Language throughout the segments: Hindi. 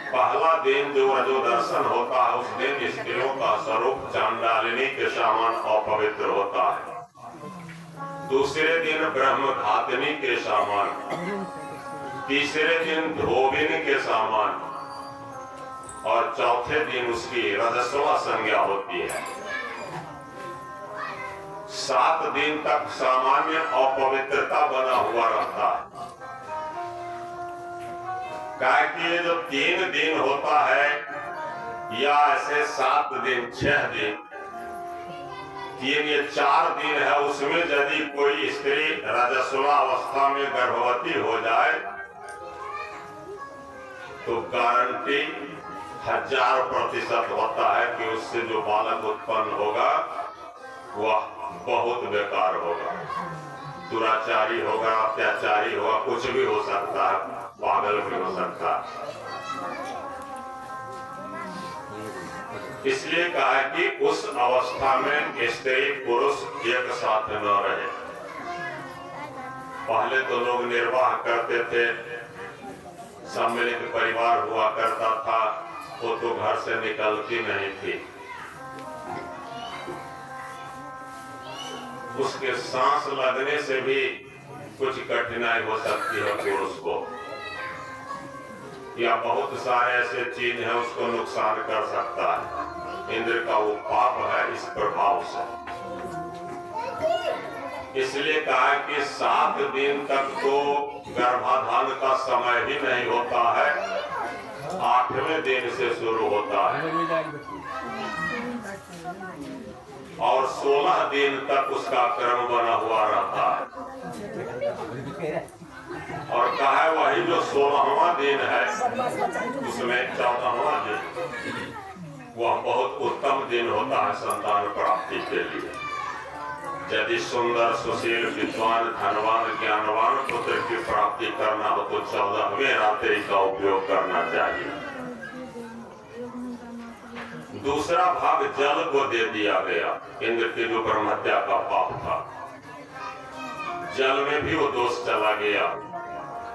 पहला दिन जो दर्शन होता है उस दिन स्त्रियों का स्वरूप चांडालिनी के समान अपवित्र होता है। दूसरे दिन ब्रह्मघातिनी के समान, तीसरे दिन धोबिनी के समान और चौथे दिन उसकी रजस्वा संज्ञा होती है। 7 दिन तक सामान्य अपवित्रता बना हुआ रहता है। कि ये जो 3 दिन होता है या ऐसे 7 दिन 6 दिन, ये 4 दिन है, उसमें यदि कोई स्त्री रजस्वा अवस्था में गर्भवती हो जाए तो गारंटी 1000% होता है कि उससे जो बालक उत्पन्न होगा वह बहुत बेकार होगा, दुराचारी होगा, अत्याचारी होगा, कुछ भी हो सकता है, पागल भी हो सकता है। इसलिए कहा है कि उस अवस्था में स्त्री पुरुष एक साथ न रहे। पहले तो लोग निर्वाह करते थे, सम्मिलित परिवार हुआ करता था, वो तो घर से निकलती नहीं थी। उसके सांस लगने से भी कुछ कठिनाई हो सकती है पुरुष को, या बहुत सारे ऐसे चीज है उसको नुकसान कर सकता है। इंद्र का वो पाप है इस प्रभाव से। इसलिए कहा कि 7 दिन तक तो गर्भाधान का समय ही नहीं होता है, 8वें दिन से शुरू होता है और 16 दिन तक उसका क्रम बना हुआ रहता है। और कहा है वही जो 16वां दिन है उसमें 14वां दिन वह बहुत उत्तम दिन होता है संतान प्राप्ति के लिए। यदि सुंदर सुशील विद्वान धनवान ज्ञानवान पुत्र की प्राप्ति करना हो तो 14वें रात्रि का उपयोग करना चाहिए। दूसरा भाग जल को दे दिया गया। इंद्र की जो ब्रह्महत्या का पाप था, जल में भी वो दोष चला गया।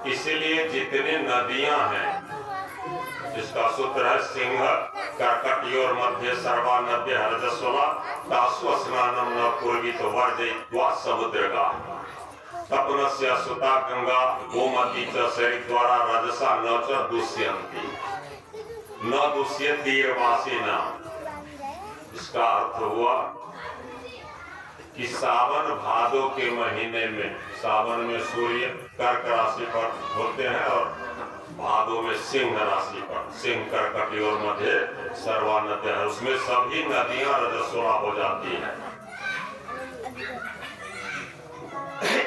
इसीलिए जितनी नदियां हैं, जिसका सूत्र है सिंह कर्कटियोर मध्य सर्वा नद्य रजस्वला तासु स्नानम न पूर्वी तो वर्जयित्वा समुद्रगा तपनस्य सुता गंगा गोमती च शरीद्वारा रजसा न च दुष्यन्ति न दुष्यतीर्वासिना। इसका अर्थ हुआ कि सावन भादो के महीने में, सावन में सूर्य कर्क राशि पर होते हैं और भादो में सिंह राशि पर, सिंह कर्कटियोर मध्य सर्वा नद्य है, उसमें सभी नदियां रजस्वला हो जाती हैं।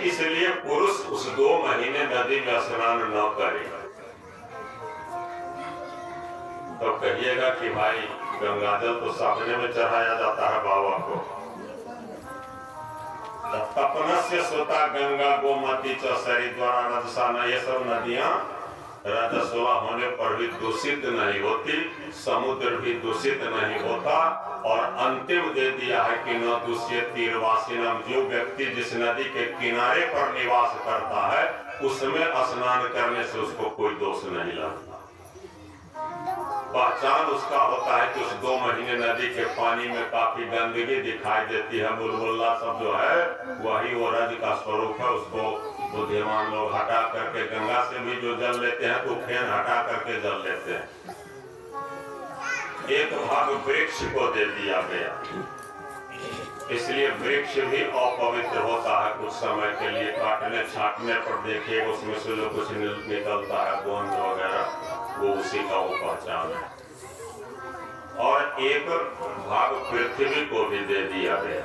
इसलिए पुरुष उस 2 महीने नदी में स्नान न करे। तो कहिएगा कि भाई गंगाजल तो सामने में चढ़ाया जाता है बाबा को। तपनस्य सुता गंगा गोमती च शरीद्वारा रजसा, ये सब नदियां रजस्वला होने पर भी दूषित नहीं होती, समुद्र भी दूषित नहीं होता। और अंतिम दे दिया है कि न दुष्यतीर्वासिनम, जो व्यक्ति जिस नदी के किनारे पर निवास करता है उसमें स्नान करने से उसको कोई दोष नहीं लगता। पहचान उसका होता है कि उस 2 महीने नदी के पानी में काफी गंदगी दिखाई देती है, बुलबुल्ला सब जो है वही वो रज का स्वरूप है। उसको बुद्धिमान लोग हटा करके, गंगा से भी जो जल लेते हैं तो फेन हटा करके जल लेते हैं। एक भाग वृक्ष को दे दिया गया, इसलिए वृक्ष भी अपवित्र होता है कुछ समय के लिए। काटने छाटने पर देखिए उसमें से जो कुछ निकलता है गोंद वगैरह, वो उसी का वो पहचान है। और एक भाग पृथ्वी को भी दे दिया गया,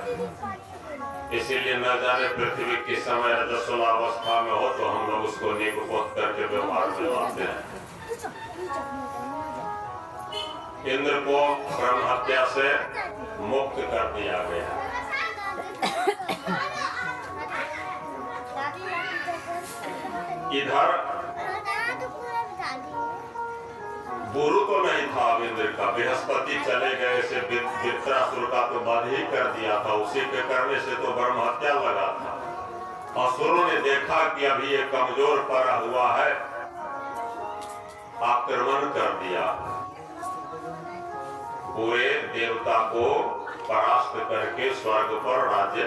इसीलिए न जाने पृथ्वी किस समय रजस्वला अवस्था में हो तो हम लोग उसको नीक पोत करके व्यवहार में लाते हैं। इंद्र को ब्रह्महत्या से मुक्त कर दिया गया। इधर गुरु तो नहीं था इंद्र का, बृहस्पति चले गए से वित्रासुर का तो वध ही कर दिया था, उसी के करने से तो ब्रह्महत्या लगा था। असुरों ने देखा कि अभी ये कमजोर पड़ा हुआ है आक्रमण कर दिया, पूरे देवता को परास्त करके स्वर्ग पर राज्य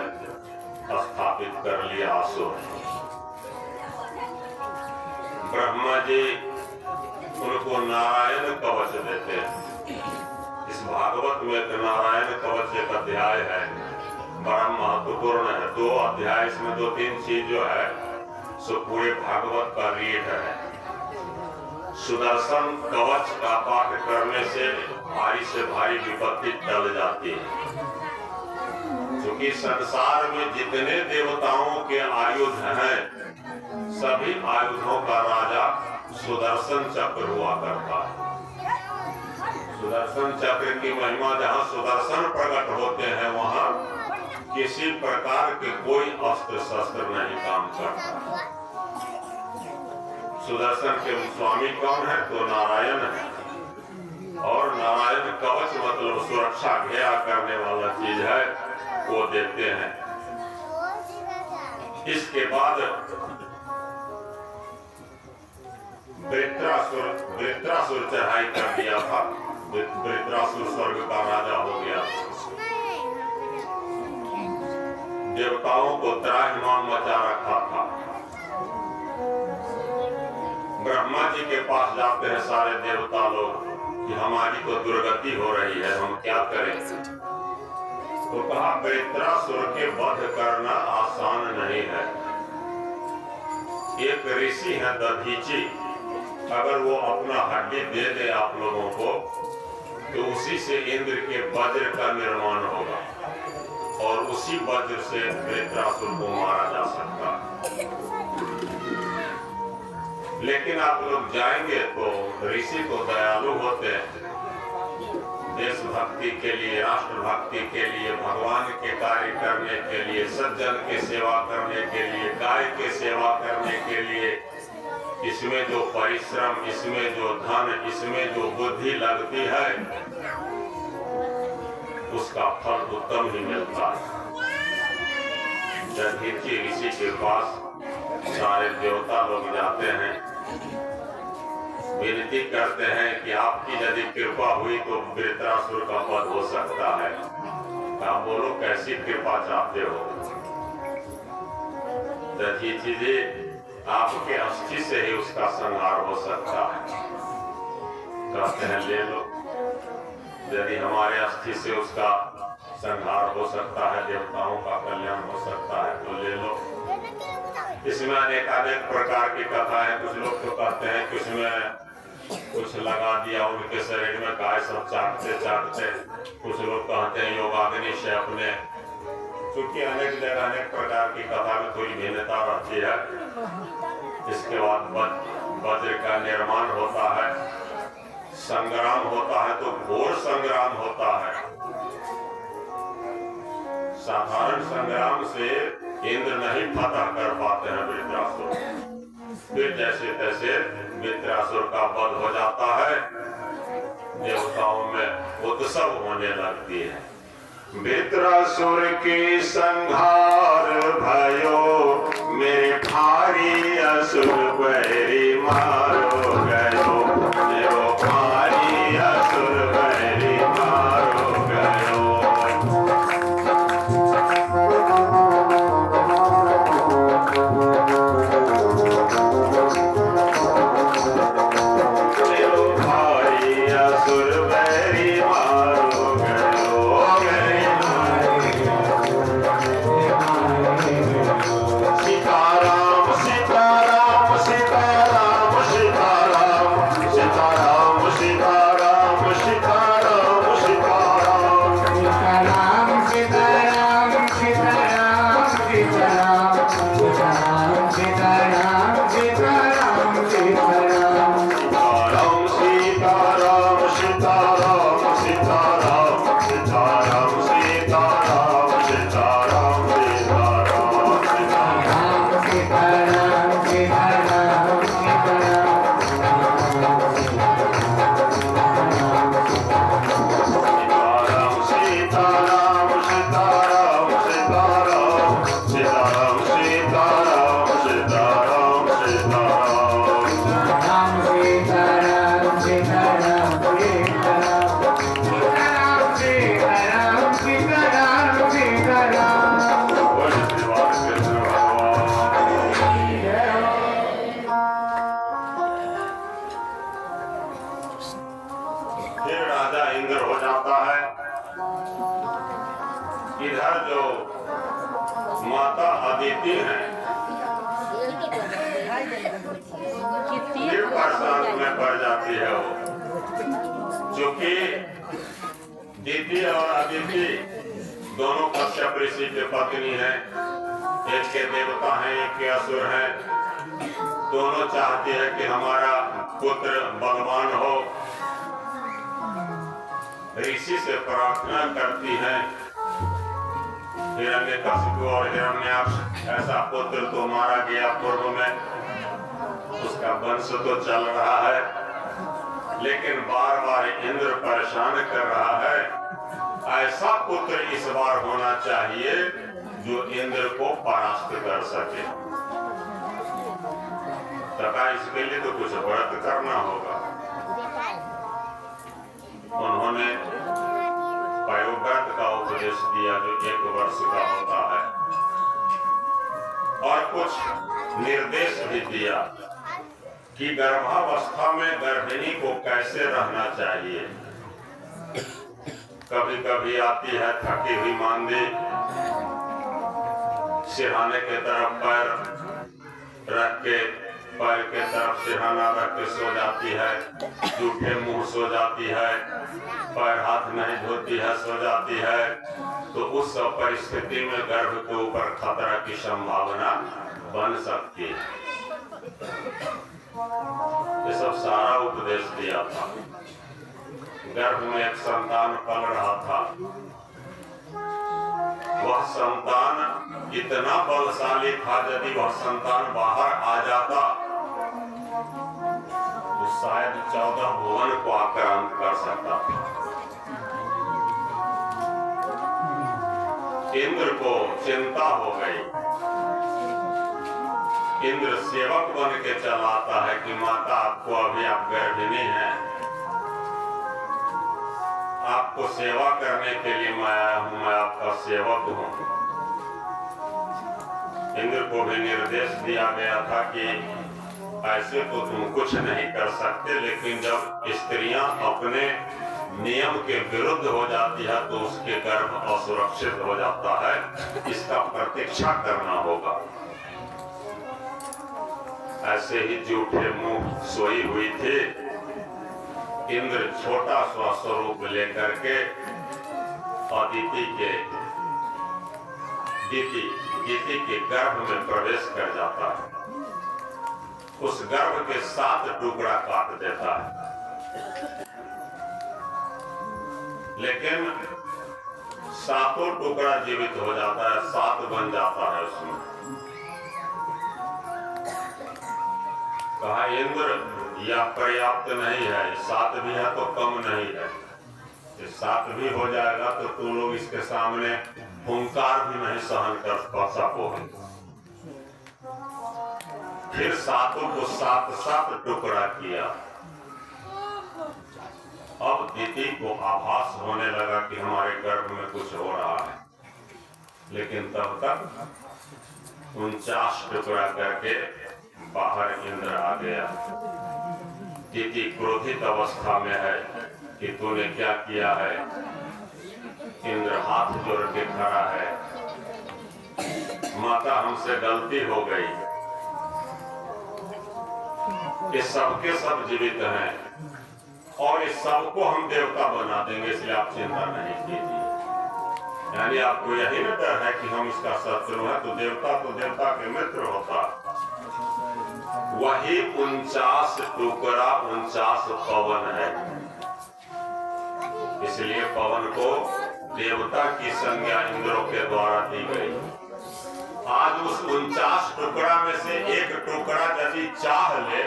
स्थापित कर लिया असुर। ब्रह्मा जी उनको नारायण कवच देते हैं। इस भागवत में एक नारायण कवच एक अध्याय है, बड़ा महत्वपूर्ण है। 2 अध्याय, इसमें 2-3 चीज जो है सो पूरे भागवत का रीढ़ है। सुदर्शन कवच का पाठ करने से भारी से भारी विपत्ति टल जाती है, क्योंकि संसार में जितने देवताओं के आयुध हैं, सभी आयुधों का राजा सुदर्शन चक्र हुआ करता है। सुदर्शन चक्र की महिमा, जहाँ सुदर्शन प्रकट होते हैं वहाँ किसी प्रकार के कोई अस्त्र शस्त्र नहीं काम करता। सुदर्शन के स्वामी कौन है? तो नारायण है। और नारायण कवच मतलब सुरक्षा घेरा करने वाला चीज है, वो देते हैं। इसके बाद वृत्रासुर चढ़ाई कर दिया था। वृत्रासुर स्वर्ग का राजा हो गया, देवताओं को त्राहिमाम मचा रखा था। ब्रह्मा जी के पास जाते हैं सारे देवता लोग कि हमारी तो दुर्गति हो रही है, हम क्या करें? तो कहा वृत्रासुर के वध करना आसान नहीं है। एक ऋषि है दधीची, अगर वो अपना हड्डी दे दे आप लोगों को तो उसी से इंद्र के वज्र का निर्माण होगा और उसी वज्र से वृत्रासुर को मारा जा सकता है। लेकिन आप लोग जाएंगे तो ऋषि तो दयालु होते हैं, देशभक्ति के लिए, राष्ट्रभक्ति के लिए, भगवान के कार्य करने के लिए, सज्जन के सेवा करने के लिए, गाय के सेवा करने के लिए, इसमें जो परिश्रम, इसमें जो धन, इसमें जो बुद्धि लगती है, उसका फल उत्तम ही मिलता है। दधीची ऋषि के पास सारे देवता लोग जाते हैं, विनती करते हैं कि आपकी यदि कृपा हुई तो वृत्रासुर का वध हो सकता है। आप बोलो कैसी कृपा चाहते हो? दधीची जी, आपके अस्थि से ही उसका संहार हो सकता है। कहते हैं ले लो, यदि हमारे अस्थि से उसका संहार हो सकता है, देवताओं का कल्याण हो सकता है, तो ले लो। इसमें अनेक प्रकार की कथा है। कुछ लोग तो कहते हैं कि उसमें कुछ लगा दिया उनके शरीर में, गाय सब चाटते चाटते। कुछ लोग कहते हैं योगाग्नि से अपने, क्योंकि अनेक जगह अनेक प्रकार की कथा में थोड़ी भिन्नता रहती है। इसके बाद वज्र का निर्माण होता है, संग्राम होता है, तो घोर संग्राम होता है। साधारण संग्राम से इंद्र नहीं फतह कर पाते हैं वृत्रासुर। फिर जैसे तैसे वृत्रासुर का वध हो जाता है, देवताओं में उत्सव होने लगती है। वृत्रासुर की संहार भयो, मेरे भारी असुर बैरी मारो गयो, मेरे भारी असुर बैरी मारो गयो। सीताराम सीताराम सीताराम सीताराम जाता है। इधर जो माता अदिति हैं फिर परेशान में पड़ जाती है वो, क्योंकि दीदी और अदिति दोनों कश्यप ऋषि के पत्नी हैं। एक के देवता हैं, एक के असुर हैं। दोनों चाहती है कि हमारा पुत्र बलवान हो। ऋषि से प्रार्थना करती हैं, हिरण्यकशिपु और हिरण्याक्ष ऐसा पुत्र तो मारा गया पूर्व में, उसका वंश तो चल रहा है, लेकिन बार बार इंद्र परेशान कर रहा है। ऐसा पुत्र इस बार होना चाहिए जो इंद्र को परास्त कर सके। तथा इसके लिए तो कुछ व्रत करना होगा। उन्होंने पयोव्रत का उपदेश दिया जो 1 वर्ष का होता है, और कुछ निर्देश भी दिया कि गर्भावस्था में गर्भिणी को कैसे रहना चाहिए। कभी कभी आती है थकी हुई मांदी, सिरहाने के तरफ पैर रख के, पैर के तरफ सिरहाना रख के सो जाती है, जूठे मुंह सो जाती है, पैर हाथ नहीं धोती है, सो जाती है, तो उस सब परिस्थिति में गर्भ के ऊपर खतरा की संभावना बन सकती है। ये सब सारा उपदेश दिया था। गर्भ में एक संतान पल रहा था। वह संतान इतना बलशाली था, यदि वह संतान बाहर आ जाता तो शायद 14 भुवन को आक्रांत कर सकता था। इंद्र को चिंता हो गई। इंद्र सेवक बन के चला आता है कि माता आपको अभी आप गर्भिणी हैं, आपको सेवा करने के लिए मैं आया हूं, मैं आपका सेवक हूं। इंद्र को भी निर्देश दिया गया था कि ऐसे तो तुम कुछ नहीं कर सकते, लेकिन जब स्त्रियां अपने नियम के विरुद्ध हो जाती है तो उसके गर्भ असुरक्षित हो जाता है, इसका प्रतीक्षा करना होगा। ऐसे ही जूठे मुंह सोई हुई थी। इंद्र छोटा सा स्वरूप लेकर के अदिति के गर्भ में प्रवेश कर जाता है। उस गर्भ के 7 टुकड़ा काट देता है, लेकिन 7 टुकड़ा जीवित हो जाता है, 7 बन जाता है उसमें। कहा इंद्र यह पर्याप्त नहीं है, 7 भी है तो कम नहीं है, 7 भी हो जाएगा तो तुम लोग इसके सामने हुंकार भी नहीं सहन कर सकोगे। फिर 7 को 7 टुकड़ा किया। अब दीदी को आभास होने लगा कि हमारे गर्भ में कुछ हो रहा है, लेकिन तब तक 49 टुकड़ा करके बाहर इंद्र आ गया। दीदी क्रोधित अवस्था में है कि तूने क्या किया है। इंद्र हाथ जोड़ के खड़ा है, माता हमसे गलती हो गई। ये सबके सब जीवित हैं और इस सबको हम देवता बना देंगे, इसलिए आप चिंता नहीं कीजिए। यानी आपको यही न डर है कि हम इसका शत्रु है, तो देवता के मित्र होता। वही 49 टुकड़ा 49 पवन है, इसलिए पवन को देवता की संज्ञा इंद्रों के द्वारा दी गई। आज उस 49 टुकड़ा में से एक टुकड़ा यदि चाह ले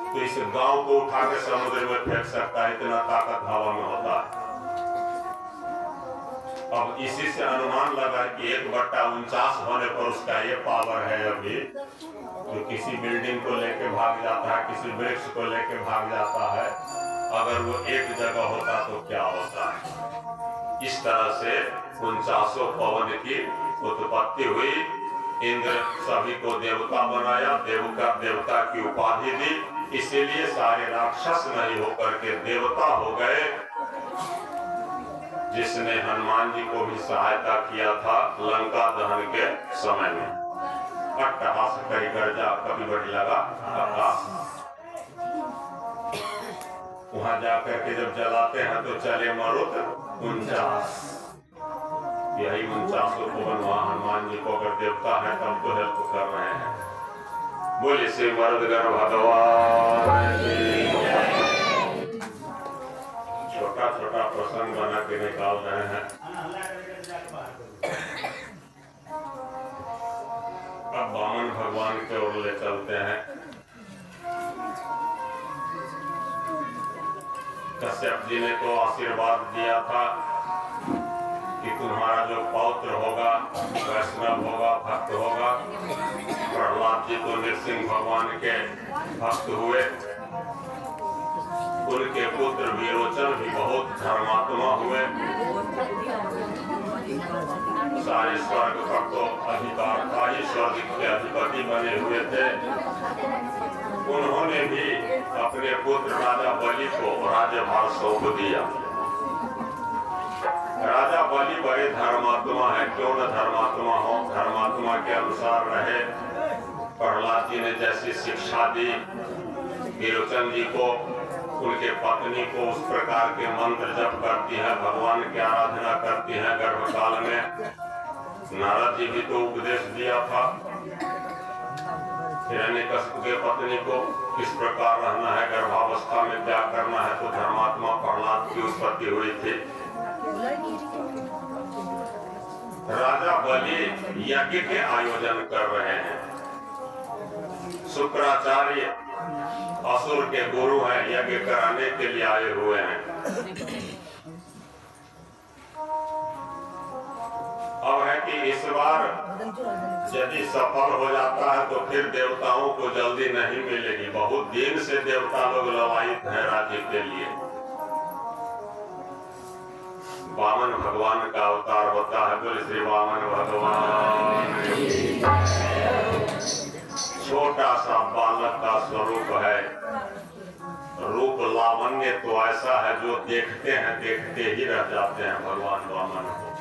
तो इस गांव को उठा के समुद्र में फेंक सकता है, इतना ताकत हवा में होता है। अब इसी से अनुमान लगा कि 1/49 होने पर उसका ये पावर है अभी, तो किसी बिल्डिंग को लेके भाग जाता है, किसी वृक्ष को लेके भाग जाता है। अगर वो एक जगह होता तो क्या होता है। इस तरह से 49 पवन की उत्पत्ति हुई। इंद्र सभी को देवता बनाया, देवता की उपाधि दी, इसीलिए सारे राक्षस नहीं होकर के देवता हो गए जिसने हनुमान जी को भी सहायता किया था लंका दहन के समय में। अट्टहास करी गर्जा कभी बढ़ लगा आकाश। वहां जाकर के जब जलाते हैं तो चले मरुत 49। यही 49 उपवन वहां हनुमान जी को अगर देवता है तब तो हेल्प कर रहे हैं। बोले श्री मरुदगण भगवान। छोटा छोटा प्रसंग बना के निकाल रहे हैं। अब वामन भगवान के ओर ले चलते हैं। कश्यप जी ने तो आशीर्वाद दिया था कि तुम्हारा जो पौत्र होगा वैष्णव होगा, भक्त होगा। प्रहलाद जी तो नृसिंह भगवान के भक्त हुए। उनके पुत्र विरोचन भी बहुत धर्मात्मा हुए। सारे स्वर्ग पर तो अधिकार था ही, स्वर्ग के अधिपति बने हुए थे। उन्होंने भी अपने पुत्र राजा बलि को राज्यभार सौंप दिया। राजा बलि बड़े धर्मात्मा है, क्यों न धर्मात्मा हो, धर्मात्मा के अनुसार रहे। प्रहलाद जी ने जैसी शिक्षा दी विरोचन जी को, उनके पत्नी को उस प्रकार के मंत्र जप करती है, भगवान की आराधना करती है। गर्भकाल में नारद जी भी तो उपदेश दिया था हिरण्यकश्यप के पत्नी को किस प्रकार रहना है, गर्भावस्था में क्या करना है। तो धर्मात्मा प्रहलाद की उत्पत्ति हुई थी। राजा बलि यज्ञ के आयोजन कर रहे हैं। शुक्राचार्य असुर के गुरु हैं, यज्ञ कराने के लिए आए हुए हैं। अब है कि इस बार यदि सफल हो जाता है तो फिर देवताओं को जल्दी नहीं मिलेगी। बहुत दिन से देवता लोग ललायित हैं राज्य के लिए। वामन भगवान का अवतार होता है। बोले श्री वामन भगवान। छोटा सा बालक का स्वरूप है। रूप लावण्य तो ऐसा है जो देखते हैं देखते ही रह जाते हैं भगवान वामन को।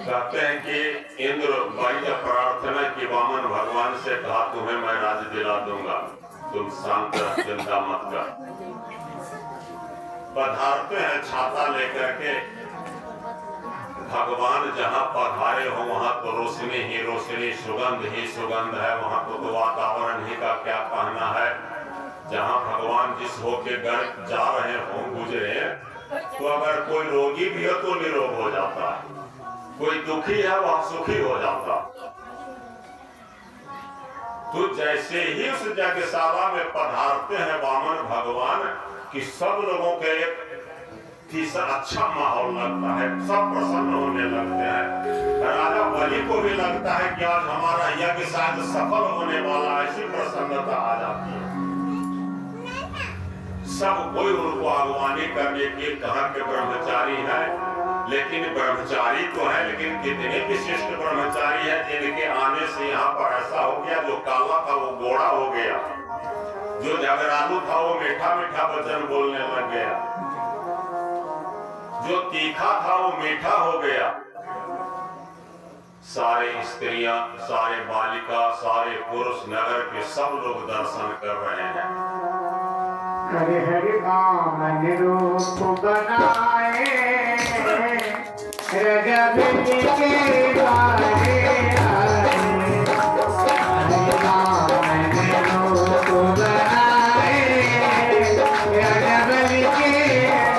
कहते हैं कि इंद्र बड़ी प्रार्थना की वामन भगवान से कहा तुम्हें मैं राज्य दिला दूंगा, तुम शांत रह, चिंता मत कर। पधारते हैं छाता लेकर के। भगवान जहाँ पधारे हो वहाँ तो रोशनी ही रोशनी, सुगंध ही सुगंध है। वहाँ तो वातावरण ही का क्या कहना है। जहाँ भगवान जिस होके घर जा रहे हो गुजरे, तो अगर कोई रोगी भी हो तो निरोग हो जाता है, कोई दुखी है वह सुखी हो जाता। तो जैसे ही उस यज्ञशाला में पधारते हैं वामन भगवान कि सब लोगों के एक अच्छा माहौल लगता है, सब प्रसन्न होने लगते हैं। राजा बलि को भी लगता है कि आज हमारा यज्ञ शायद सफल होने वाला, ऐसी प्रसन्नता आ जाती है। सब कोई उनको अगवानी करने के कहाँ के ब्रह्मचारी है, लेकिन ब्रह्मचारी तो है, लेकिन कितने विशिष्ट ब्रह्मचारी है जिनके आने से यहाँ पर ऐसा हो गया, जो काला था वो गोरा हो गया, जो जगरालू था वो मीठा मीठा वचन बोलने लग गया, जो तीखा था वो मीठा हो गया। सारे स्त्रियां, सारे बालिका, सारे पुरुष, नगर के सब लोग दर्शन कर रहे हैं। हरे हरे वामन रूप बनाए, रजब के बारे आए। हरे वामन रूप बनाए, रजब के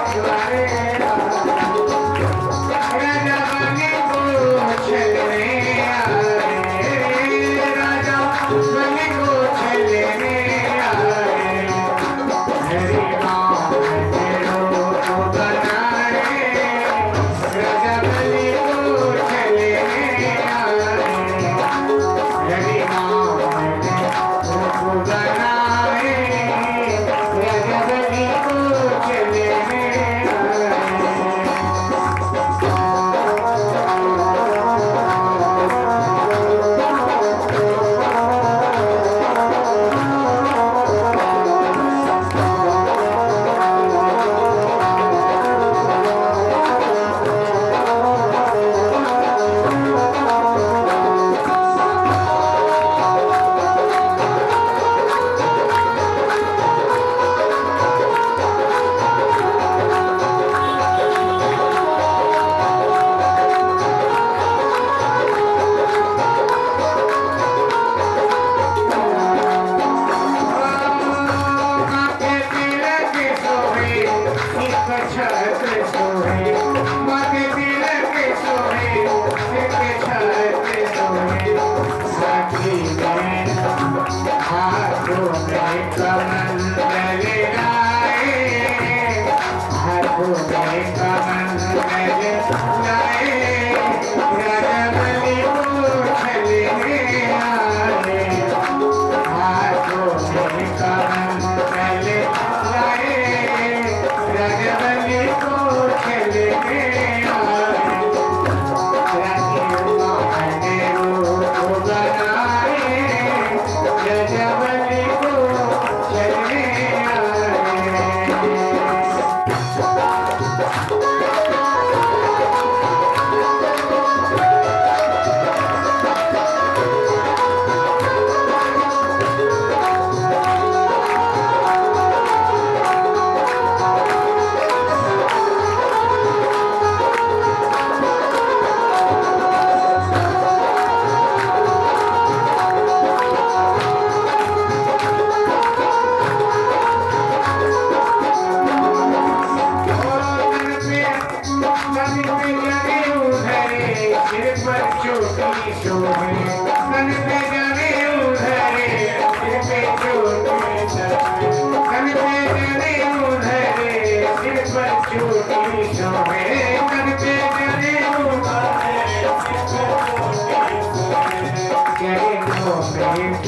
बारे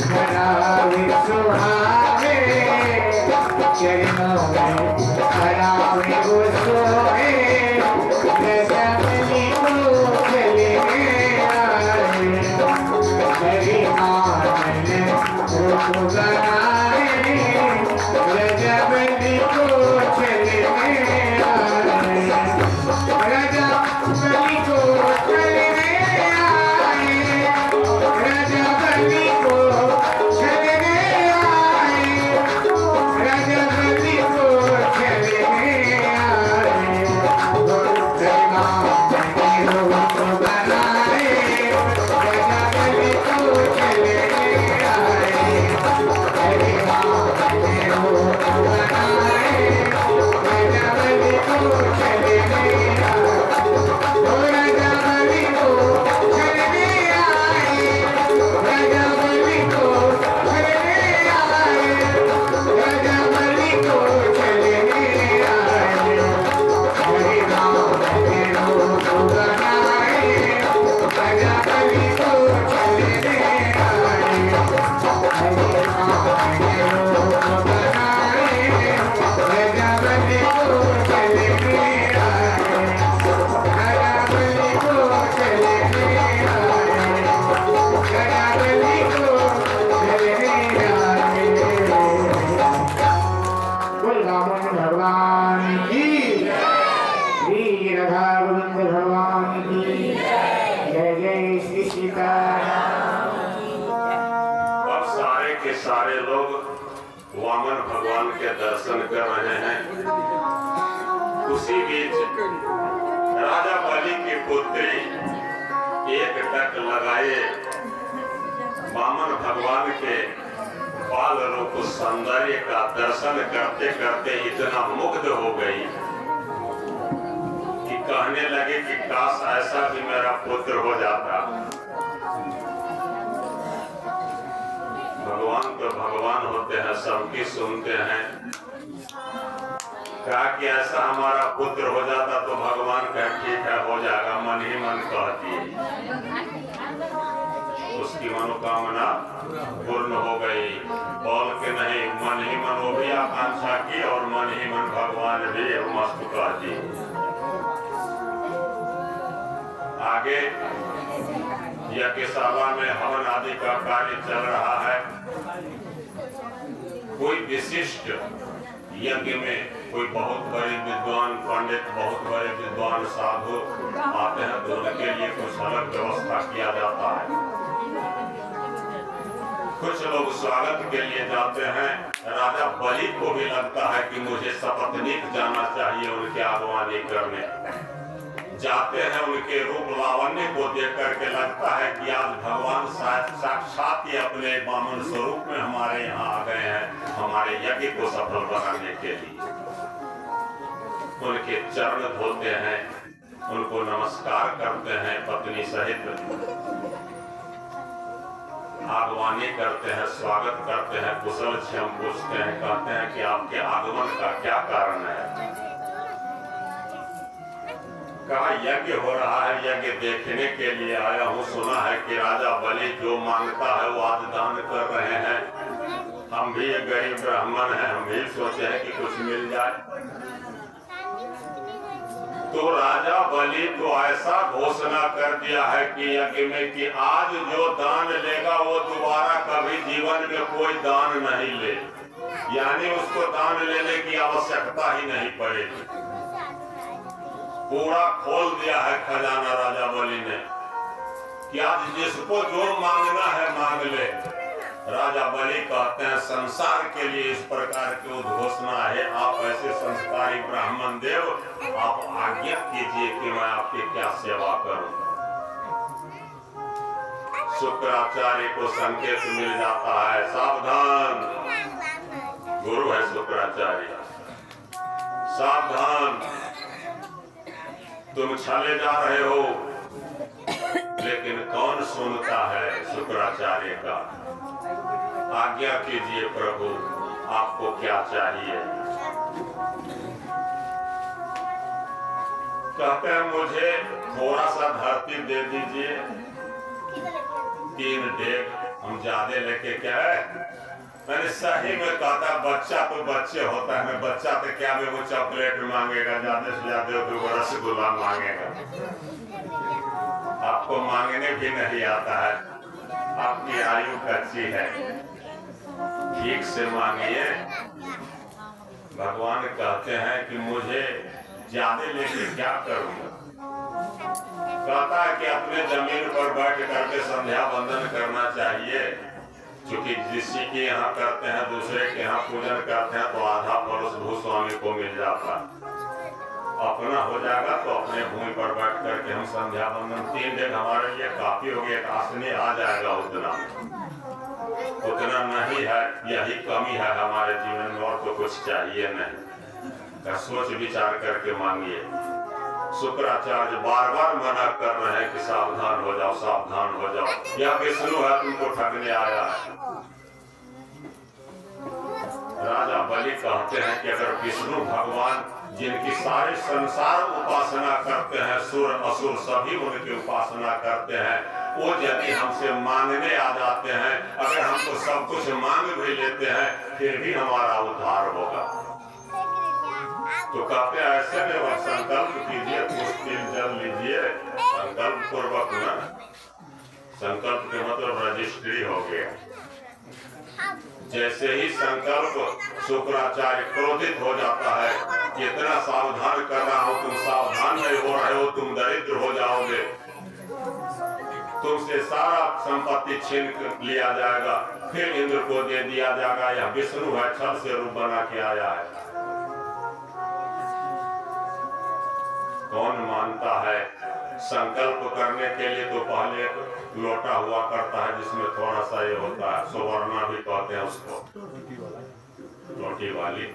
धरावे सुहावे चरणों में धरावे वो सोए रजबली को चले आए मेरी आनन रूप बनाए रजबली को चले आए रजबली को चले आए रजबली को चले आए रजबली को चले आए रूप बनाए रजबली को चले आए हरे राम रूप बनाए रजबली को चले आए रजबली को चले आए रजबली को चले आए रजबली को चले आए हरे राम रूप बनाए रजबली को चले आए हरे राम रूप बनाए रजबली को चले आए रजबली को चले आए रजबली को चले आए वृंदावन भगवान की श्री राधा गोविंद भगवान की जय जय श्री सीताराम अब सारे के सारे लोग वामन भगवान के दर्शन कर रहे हैं। उसी बीच राजा बलि की पुत्री एक टक लगाए वामन भगवान के बाल रूप सौंदर्य का दर्शन करते करते इतना मुग्ध हो गई कि कहने लगे कि काश ऐसा भी मेरा पुत्र हो जाता। भगवान तो भगवान होते हैं, सबकी सुनते हैं। कहा कि ऐसा हमारा पुत्र हो जाता तो भगवान कहे ठीक है हो जाएगा, मन ही मन कहती है। उसकी मनोकामना पूर्ण हो गई, बोल के नहीं मन ही मन वो भी आकांक्षा की और मन ही मन भगवान भी मस्त कह दी। आगे यज्ञशाला में हवन आदि का कार्य चल रहा है। कोई विशिष्ट यज्ञ में कोई बहुत बड़े विद्वान पंडित, बहुत बड़े विद्वान साधु आते हैं तो उनके लिए कुछ अलग व्यवस्था किया जाता है। कुछ लोग स्वागत के लिए जाते हैं। राजा बलि को भी लगता है कि मुझे सपत्नीक जाना चाहिए उनके आगवानी करने। जाते हैं, उनके रूप लावण्य को देख करके लगता है कि आज भगवान साक्षात ही अपने वामन स्वरूप में हमारे यहाँ आ गए हैं हमारे यज्ञ को सफल बनाने के लिए। उनके चरण धोते हैं, उनको नमस्कार करते हैं, पत्नी सहित आगवानी करते हैं, स्वागत करते हैं, कुशल क्षेम पूछते हैं, कहते हैं कि आपके आगमन का क्या कारण है। कहा यज्ञ हो रहा है, यज्ञ देखने के लिए आया हूँ। सुना है कि राजा बलि जो मांगता है वो आज दान कर रहे हैं। हम भी एक गरीब ब्राह्मण हैं, हम भी सोचे हैं कि कुछ मिल जाए। तो राजा बलि तो ऐसा घोषणा कर दिया है कि यज्ञ में कि आज जो दान लेगा वो दोबारा कभी जीवन में कोई दान नहीं ले, यानी उसको दान लेने की आवश्यकता ही नहीं पड़ेगी। पूरा खोल दिया है खजाना राजा बलि ने कि आज जिसको जो मांगना है मांग ले। राजा बलि कहते हैं संसार के लिए इस प्रकार की उद्घोषणा है। आप ऐसे संस्कारी ब्राह्मण देव, आप आज्ञा कीजिए कि मैं आपकी क्या सेवा करूं। शुक्राचार्य को संकेत मिल जाता है, सावधान, गुरु है शुक्राचार्य, सावधान, तुम चले जा रहे हो। लेकिन कौन सुनता है शुक्राचार्य का। आज्ञा कीजिए प्रभु, आपको क्या चाहिए। कहते हैं मुझे थोड़ा सा धरती दे दीजिए, 3 डेग हम ज्यादा लेके क्या है, मैंने सही में कहता बच्चा तो बच्चे होता है, बच्चा तो क्या में वो चॉकलेट मांगेगा, ज्यादा से ज्यादा 2 रसगुल्ला मांगेगा। आपको मांगने भी नहीं आता है, आपकी आयु कच्ची है, ठीक से मांगिए। भगवान कहते हैं कि मुझे ज्यादा लेके क्या करूंगा। कहता है कि अपने जमीन पर बैठ करके संध्या वंदन करना चाहिए, क्योंकि जिसी के यहाँ करते हैं दूसरे के यहाँ पूजन करते हैं तो आधा फल उस भूस्वामी को मिल जाता। अपना हो जाएगा तो अपने भूमि पर बैठ करके हम संध्या वंदन 3 दिन हमारे लिए काफी हो गया। आसनी आ जाएगा उतना नहीं है, यही कमी है हमारे जीवन में, और तो कुछ चाहिए नहीं। सोच विचार करके मांगिए। शुक्राचार्य बार बार मना कर रहे हैं कि सावधान हो जाओ, सावधान हो जाओ, यह विष्णु है तुमको ठगने आया है। राजा बलि कहते हैं कि अगर विष्णु भगवान जिनकी सारे संसार उपासना करते हैं, सुर असुर सभी उनकी उपासना करते हैं, वो यदि हमसे मांगने आ जाते हैं, अगर हमको सब कुछ मांग भी लेते हैं फिर भी हमारा उद्धार होगा। तो कहते हैं ऐसे में वह संकल्प कीजिए, कुछ दिन जल लीजिए, संकल्प पूर्वक ना, संकल्प के मतलब रजिस्ट्री हो गया। जैसे ही संकल्प शुक्राचार्य क्रोधित हो जाता है, कितना सावधान कर रहा हूं, तुम सावधान नहीं हो रहे हो, तुम दरिद्र हो जाओगे, तुमसे सारा संपत्ति छीन लिया जाएगा, फिर इंद्र को दे दिया जाएगा। यह विष्णु है, छल से रूप बना के आया है। कौन मानता है? संकल्प करने के लिए तो पहले लोटा हुआ करता है जिसमें थोड़ा सा ये होता है, सुवर्णा भी कहते हैं उसको, लोटी वाली,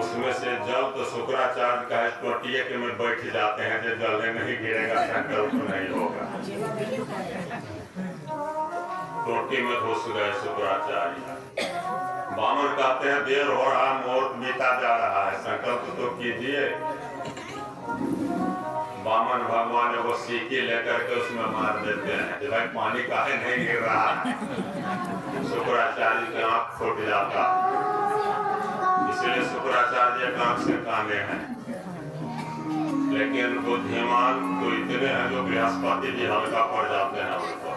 उसमें से जल तो शुक्राचार्य का है, टोटिए के में बैठ जाते हैं, जो जलने नहीं गिरेगा संकल्प नहीं होगा। टोटी में घुस गए शुक्राचार्य। बामन कहते हैं देर हो रहा, मुहूर्त बीता जा रहा है, संकल्प तो कीजिए। वामन भगवान वो सीखी लेकर के उसमें मार देते हैं कि भाई पानी काहे नहीं गिर रहा। शुक्राचार्य की आंख फूट जाता, इसलिए शुक्राचार्य एक आंख से काने हैं। लेकिन बुद्धिमान तो इतने हैं जो बृहस्पति भी हल्का पड़ जाते हैं उनको।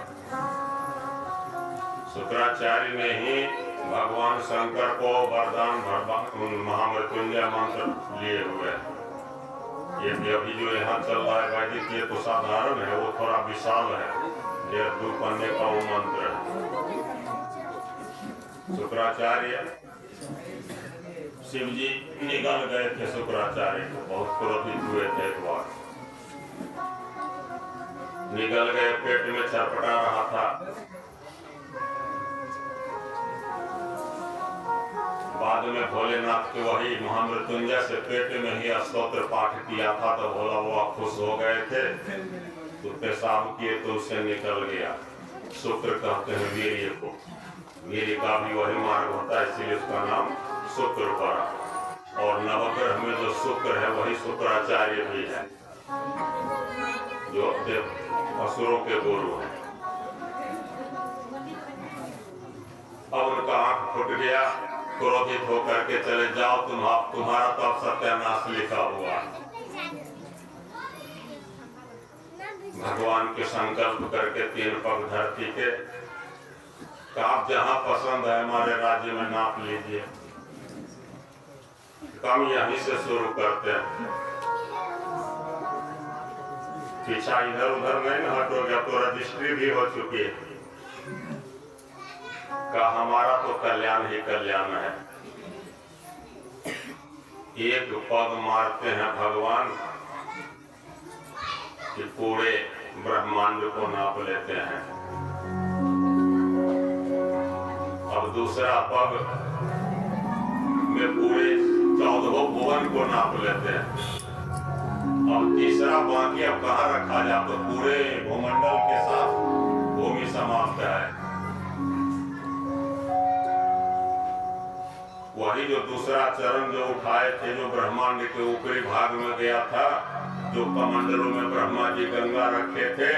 शुक्राचार्य ने ही भगवान शंकर को वरदान महामृत्युंजय मंत्र लिए हुए। ये अभी जो यहाँ चल रहा है वैदिक, ये तो साधारण है, वो थोड़ा विशाल है, 1.5-2 पन्ने का वो मंत्र है। शुक्राचार्य शिव जी निकल गए थे, शुक्राचार्य को बहुत क्रोधित हुए थे। एक बार निकल गए, पेट में छटपटा रहा था। बाद में भोलेनाथ के वही महामृत्युंजय से पेट में ही स्तोत्र पाठ किया था, तो भोला बाबा खुश हो गए थे, तो पेशाब किए तो उससे निकल गया। शुक्र कहते हैं वीर्य को, वीर्य का भी वही मार्ग होता है, इसीलिए उसका नाम शुक्र पड़ा। और नवग्रह में जो शुक्र है वही शुक्राचार्य भी है, जो असुरों के गुरु हैं। अब उनका आंख फूट गया, क्रोधित होकर के चले जाओ, तुम्हारा तो अब सत्यानाश लिखा हुआ। भगवान के संकल्प करके 3 पग धरती के, आप जहां पसंद है हमारे राज्य में नाप लीजिए। काम यहीं से शुरू करते हैं, पीछा इधर उधर नहीं न हटोगे, तो रजिस्ट्री भी हो चुकी है का हमारा तो कल्याण ही कल्याण है। एक पग मारते हैं भगवान कि पूरे ब्रह्मांड को नाप लेते हैं। अब दूसरा पग में पूरे 14 भुवन को नाप लेते हैं। अब तीसरा बाकी अब कहाँ रखा जाए, तो पूरे भूमंडल के साथ भूमि समाप्त है। वही जो दूसरा चरण जो उठाए थे, जो ब्रह्मांड के ऊपरी भाग में गया था, जो कमंडलों में ब्रह्मा जी गंगा रखे थे,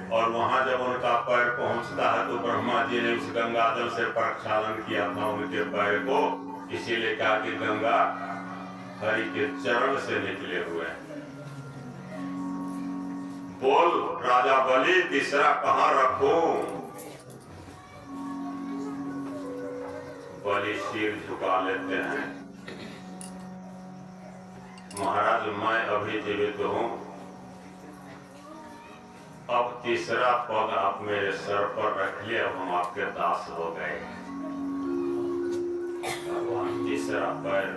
और वहां जब उनका पैर पहुंचता है तो ब्रह्मा जी ने उस गंगा जल से प्रक्षालन किया था उनके पैर को, इसीलिए कहा कि गंगा हरि के चरण से निकले हुए हैं। बोल राजा बलि तीसरा कहां रखूं? बलि सिर झुका लेते हैं, महाराज मैं अभी जीवित हूं, अब तीसरा पग आप मेरे सर पर रख लिए, अब हम आपके दास हो गए। भगवान तीसरा पैर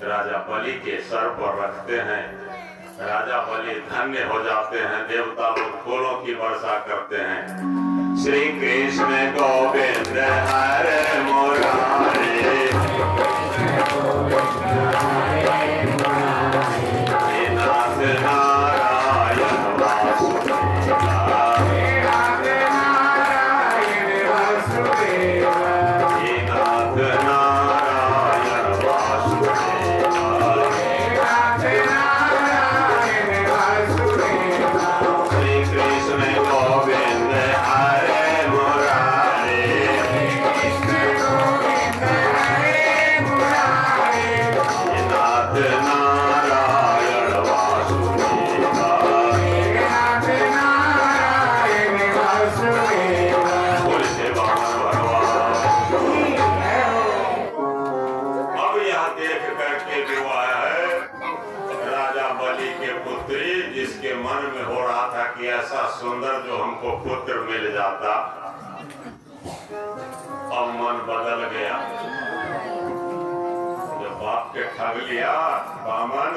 राजा बलि के सर पर रखते हैं, राजा बलि धन्य हो जाते हैं, देवता लोग फूलों की वर्षा करते हैं। श्री कृष्ण गोविंद हरे मुरारी, नाथ नारायण वासुदेवा, नाथ नारायण वासुदेवा, श्री कृष्ण गोविंद हरे मुरारी, नाथ नारायण वासुदेवा, बोल से भगवान। अब यह देख करके जो आया है राजा बलि के पुत्री, जिसके मन में हो रहा था कि ऐसा सुंदर जो हमको पुत्र मिल जाता, अब मन बदल गया। जब बाप के ठग लिया बामन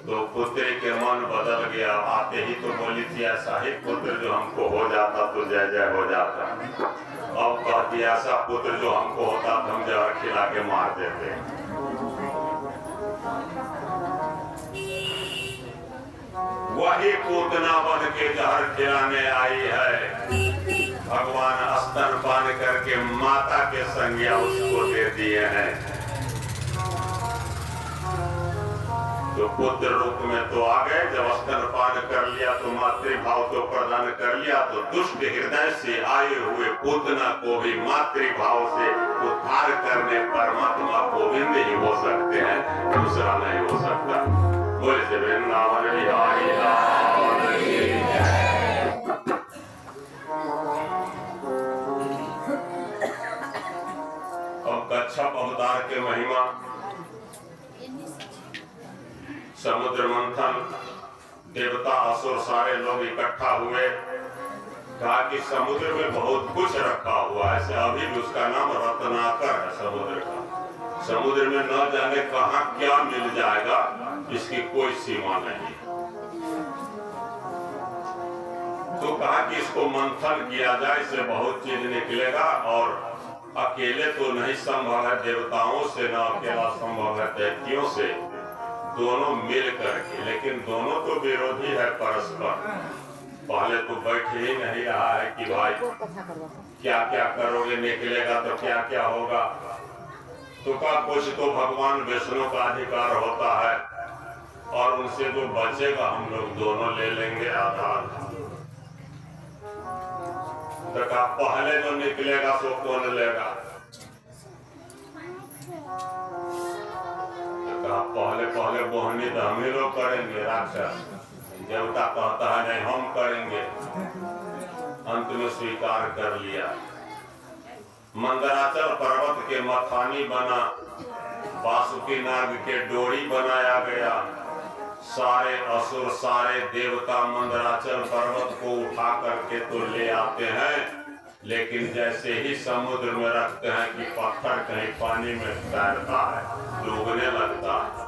तो पुत्री के मन बदल गया। आते ही तो बोली थी ऐसा ही पुत्र जो हमको हो जाता तो जय जय हो जाता। अब कहती ऐसा पुत्र जो हमको होता तो हम जहर खिला के मार देते। वही पूतना बन के जहर खिलाने आई है। भगवान स्तनपान करके माता के संज्ञा उसको दे दिए हैं। तो पुत्र रूप में तो आ गए, जब स्तनपान कर लिया तो मातृभाव तो प्रदान कर लिया, तो दुष्ट हृदय से आए हुए पूतना को भी मातृभाव से उद्धार करने परमात्मा गोविंद ही हो सकते हैं, दूसरा नहीं हो सकता। बोले से वृंदावन बिहारी लाल की जय। अब कच्छप अवतार के महिमा, समुद्र मंथन, देवता असुर सारे लोग इकट्ठा हुए, कहा कि समुद्र में बहुत कुछ रखा हुआ है। अभी भी उसका नाम रत्नाकर है समुद्र का। समुद्र में न जाने कहां क्या मिल जाएगा, इसकी कोई सीमा नहीं। तो कहा कि इसको मंथन किया जाए, इससे बहुत चीज निकलेगा, और अकेले तो नहीं संभव है, देवताओं से न अकेला संभव है, दैत्यों से, दोनों मिल करके। लेकिन दोनों तो विरोधी है परस्पर। पहले तो बैठ ही नहीं रहा है कि भाई क्या क्या करोगे, निकलेगा तो क्या क्या होगा। तो का कुछ तो भगवान विष्णु का अधिकार होता है, और उनसे जो बचेगा हम लोग दोनों ले लेंगे आधार। तो का पहले जो निकलेगा सो कौन लेगा? पहले पहले बोहनी तो हम ही लोग करेंगे। राक्षस देवता कहता है नहीं हम करेंगे, अंत में स्वीकार कर लिया। मंदराचल पर्वत के मथानी बना, वासुकी नाग के डोरी बनाया गया। सारे असुर सारे देवता मंदराचल पर्वत को उठा करके तो ले आते हैं, लेकिन जैसे ही समुद्र में रखते हैं कि पत्थर कहीं पानी में तैरता है, डूबने लगता है।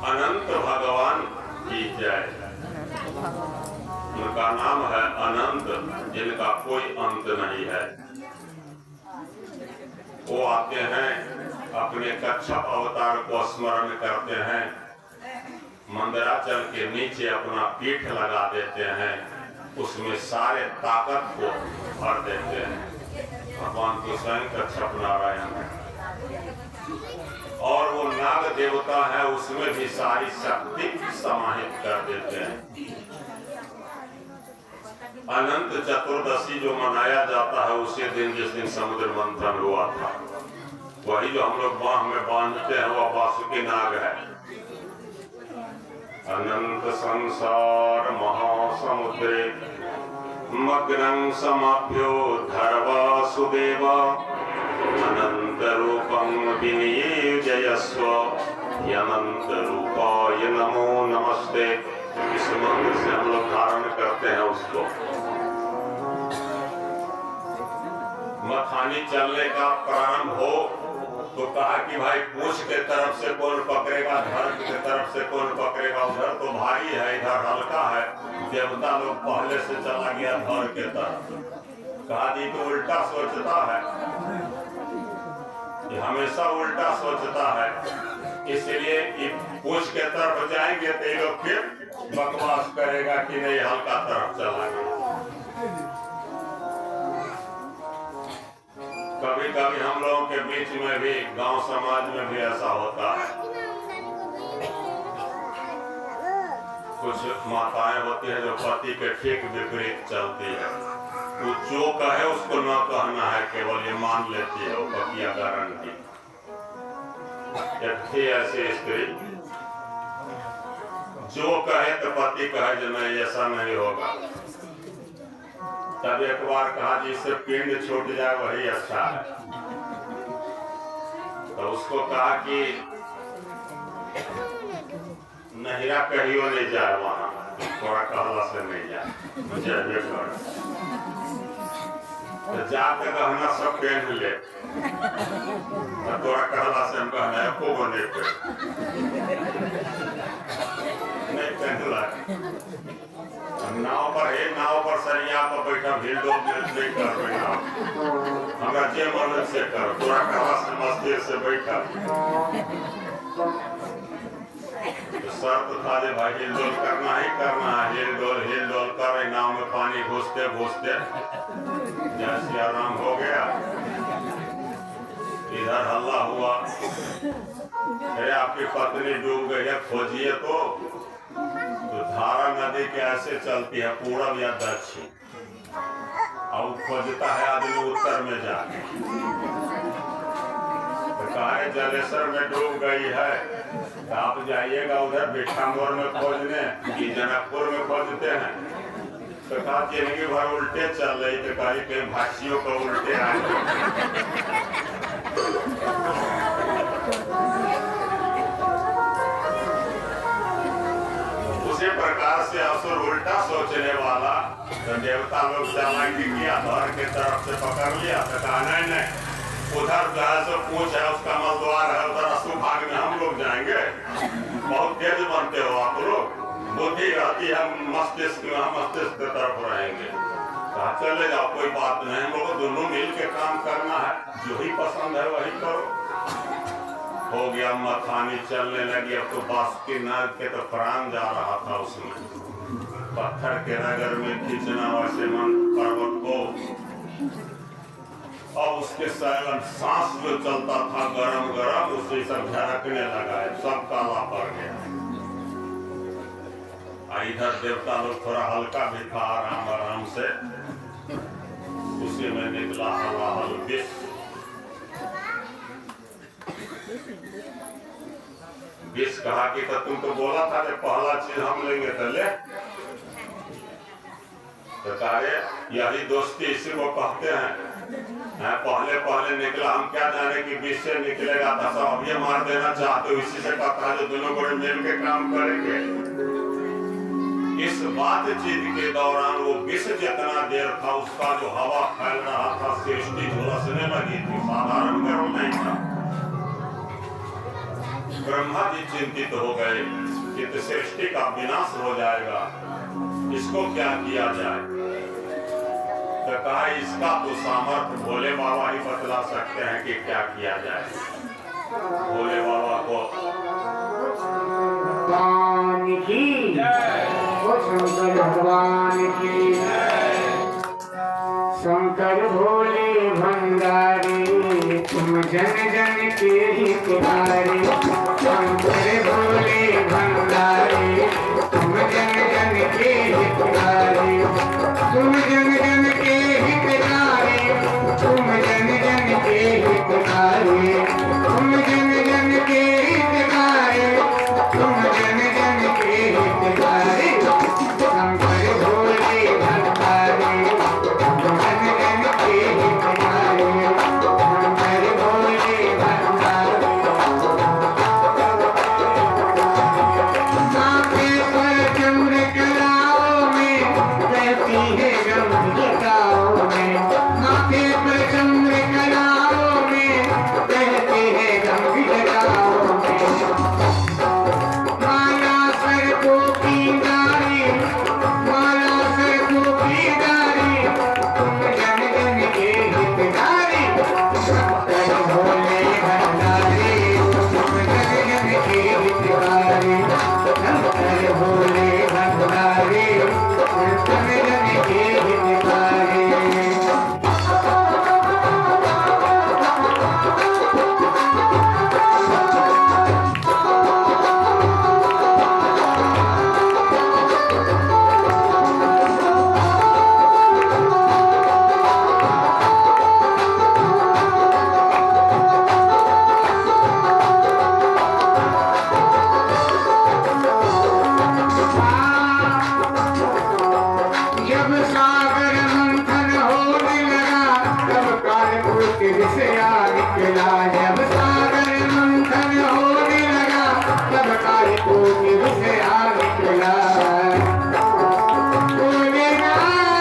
अनंत भगवान की जय। उनका नाम है अनंत, जिनका कोई अंत नहीं है। वो आते हैं, अपने कच्छप अवतार को स्मरण करते हैं, मंदराचल के नीचे अपना पीठ लगा देते हैं, उसमें सारे ताकत को भर देते हैं। भगवान तो स्वयं कच्छप नारायण है। और वो नाग देवता है उसमें भी सारी शक्ति समाहित कर देते हैं। अनंत चतुर्दशी जो मनाया जाता है उसी दिन जिस दिन समुद्र मंथन हुआ था, वही जो हम लोग बाह में बांधते हैं वह वासुकी नाग है। अनंत संसार महासमुद्रे मग्नं समाप्योद्धर वासुदेव अनंत रूपं विनियोजयस्व अनंत रूपाय नमो नमस्ते। इस मंत्र से हम लोग धारण करते हैं उसको। मथानी चलने का प्रारंभ हो तो कहा कि भाई पूछ के तरफ से कौन पकड़ेगा, धड़ के तरफ से कौन पकड़ेगा। उधर तो भारी है, इधर हल्का है। देवता लोग पहले से चला गया धड़ के तरफ। कहा जी तो उल्टा सोचता है, ये हमेशा उल्टा सोचता है, इसलिए पूछ के तरफ जाएंगे तो ये लोग फिर बकवास करेगा कि नहीं हल्का तरफ चला गया। कभी कभी हम लोगों के बीच में भी, गांव समाज में भी ऐसा होता है। कुछ माताएं होती हैं जो पति के ठीक विपरीत चलती है। वो जो कहे उसको न कहना है, केवल ये मान लेती है वो पतिया गारंटी। एक थी ऐसी स्त्री, जो कहे तो पति कहे जो नहीं ऐसा नहीं होगा। तब एक बार कहा जिससे पिंड छूट जाए वही अच्छा है। तो उसको कहा कि नहिरा कहियो नहीं जाए, वहां थोड़ा कहला से नहीं जाए, जय कर तो जाते गहना सब पहन ले, थोड़ा कहला से हम कहना है को बने पे नहीं पहनला। नाव पर है, नाव पर सरिया पर बैठा भीड़ लोग नहीं कर रहे नाव, हमरा जे मन से कर, थोड़ा कहला से मस्ती से बैठा। तो शर्त था जे भाई हिलडोल करना ही करना है, हिलडोल कर नाव में पानी घुसते घुसते जैसे आराम हो गया। इधर हल्ला हुआ, अरे आपकी पत्नी डूब गई है, खोजिए तो धारा नदी कैसे चलती है, पूरब या दक्षिण, और खोजता है आदमी उत्तर में जाके। तो कहा जलेसर में डूब गई है, तो आप जाइएगा उधर बिठामोर में खोजने कि जनकपुर में खोजते हैं। तो कहा जिंदगी भर उल्टे चल रही, तो कहीं कहीं भाषियों को उल्टे आए। उसी प्रकार से असुर उल्टा सोचने वाला, तो देवता लोग चालाकी किया, धड़ के तरफ से पकड़ लिया। तो कहा नहीं, उधर जो है सो पूछ है, उसका मलद्वार है, उधर अशुभाग में हम लोग जाएंगे। बहुत तेज बनते हो आप लोग, बुद्धि रहती है मस्तिष्क में, हम मस्तिष्क की तरफ रहेंगे। कहा चले जाओ, कोई बात नहीं, हम लोग दोनों मिल के काम करना है, जो ही पसंद है वही करो। हो गया, मथानी चलने लगी। अब तो बासुकी नाग के तो प्राण जा रहा था उसमें, पत्थर के नगर में खींचना वैसे मन पर्वत को। अब उसके साइलेंट सांस जो चलता था गरम गरम, उसे सब झरकने लगा है, सब काला पड़ गया। इधर देवता लोग थोड़ा हल्का भी था, आराम आराम से उसी में निकला हलाहल विष। विष कहा कि तो तुम तो बोला था कि पहला चीज हम लेंगे तो ले। तो कहे यही दोस्ती इसी को कहते हैं। पहले निकला, हम क्या जाने कि विष से निकलेगा, था सब अब ये मार देना चाहते हो, इसी से कहता है जो दोनों को मिल के काम करेंगे। इस बातचीत के दौरान वो विष जितना देर था, उसका जो हवा फैल रहा था, सृष्टि झुलसने लगी थी, साधारण गर्म नहीं था। ब्रह्मा जी चिंतित हो गए कि सृष्टि का विनाश हो जाएगा, इसको क्या किया जाए। तो कहा इसका तो सामर्थ्य भोले बाबा ही बतला सकते हैं कि क्या किया जाए। भोले बाबा को भगवान की शंकर भगवान की, शंकर भोले भंडारी तुम जन जन के हितकारी, शंकर भोले भंडारी, तुम जन जन के हितकारी, तुम जन जन के हितकारी, तुम जन जन के हितकारी, तुम जन जन के हितकारी, तुम जन जन के हितकारी, शंकर भोले भंडारी, तुम जन जन के हितकारी, शंकर भोले भंडारी। माथे पर चंद्र कलाओं में रहती है गंभीरताओं में, माथे पर चंद्र कलाओं में रहती है गंभीरताओं में, माला सर को पीदारी, माला सर को पीदारी, तुम जन जन के हितकारी, शंकर भोले भंडारी, तुम जन जन के हितकारी, शंकर भोले भंडारी, तुम जन के हितकारी। जब सागर मंथन होने लगा तब कालकूट विषया निकला, जब सागर मंथन होने लगा तब कालकूट विषया निकला। भोलेनाथ,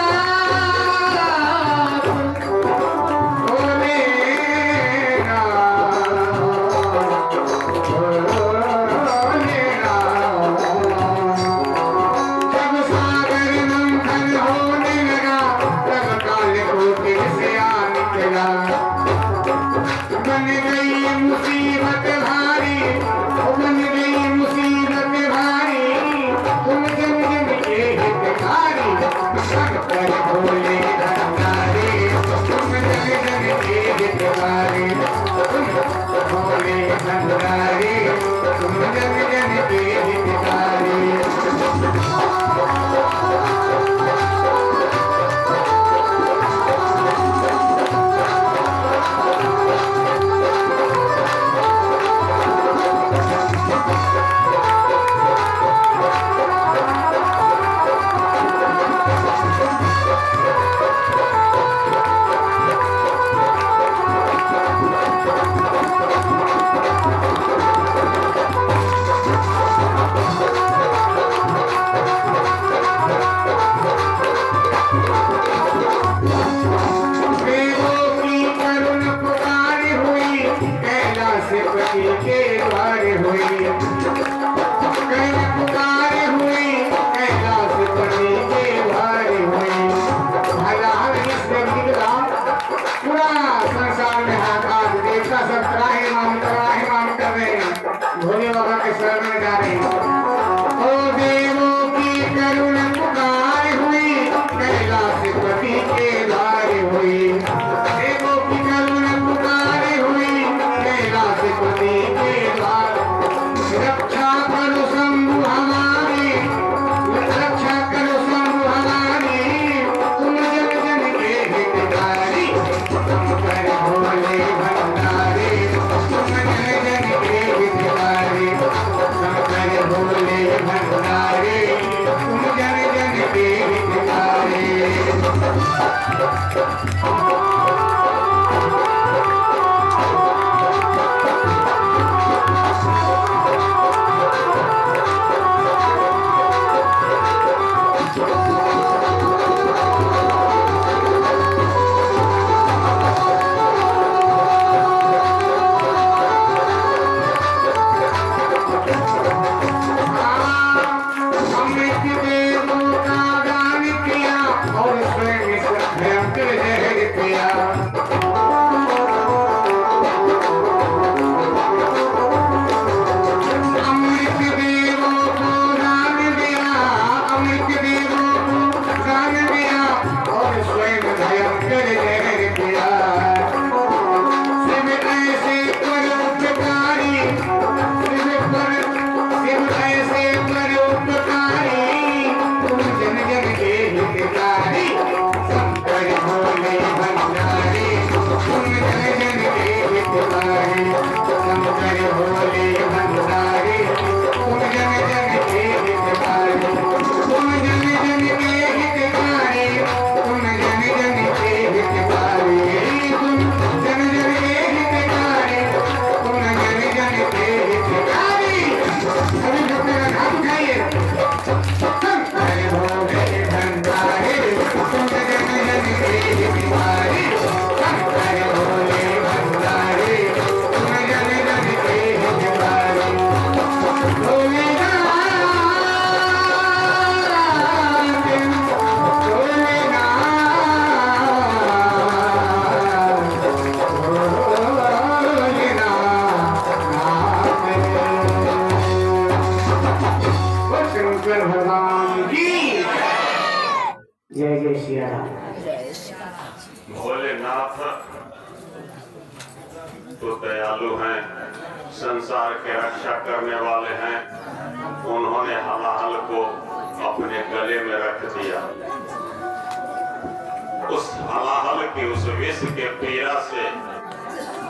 भोलेनाथ, जब सागर मंथन होने लगा तब कालकूट विषया निकला। बन गई मुसीबत भारी, बन गई मुसीबत भारी, तुम जन जन के हितकारी, शंकर भोले भंडारी, तुम जन जन के हितकारी, तुम भोले भंडारी, तुम जन जन के हितकारी। देवों की करुण पुकार हुई, कैलाशपति के द्वार हुई, करुण पुकार हुई, कैलाशपति के द्वार हुई। भला इस व्यक्ति का पूरा संसार में हाथ देवता सब त्राहिमाम कर रहे हैं, भोले बाबा के शरण में जा रहे हैं। ओ देवों की करुण पुकार हुई, कैलाशपति के द्वार हुई, देवों की करुण पुकार हुई, कैलाशपति के द्वार। रक्षा करो शंभु हमारी, रक्षा करो शंभु हमारी, तुम जन जन के हितकारी, शंकर भोले भंडारी, तुम जन जन के हितकारी, शंकर भोले भंडारी, तुम जन जन के हितकारी। अमृत देवों का दान किया और स्वयं भयंकर जहर पिया। अमृत देवों को दान दिया, अमृत देवों को दान दिया और स्वयं भयंकर जहर पिया। शिव जय जय सिया राम। भोलेनाथ तो दयालु हैं, संसार के रक्षा करने वाले हैं। उन्होंने हलाहल को अपने गले में रख दिया। उस हलाहल की उस विष के पीड़ा से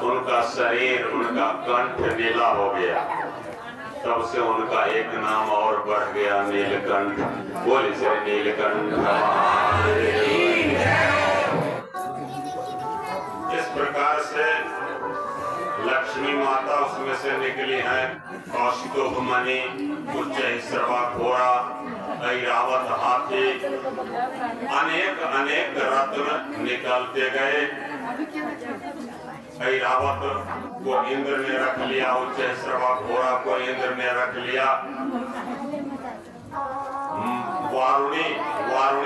उनका शरीर, उनका कंठ नीला हो गया। तब से उनका एक नाम और बढ़ गया, नीलकंठ। बोले श्री नीलकंठ। इस प्रकार से लक्ष्मी माता उसमें से निकली है। कौस्तुभ मणि, उच्चैःश्रवा घोड़ा, ऐरावत हाथी, अनेक अनेक रत्न निकलते गए। ऐरावत को इंद्र ने रख लिया, उच्चैःश्रवा घोड़ा को इंद्र ने रख लिया। वारुणी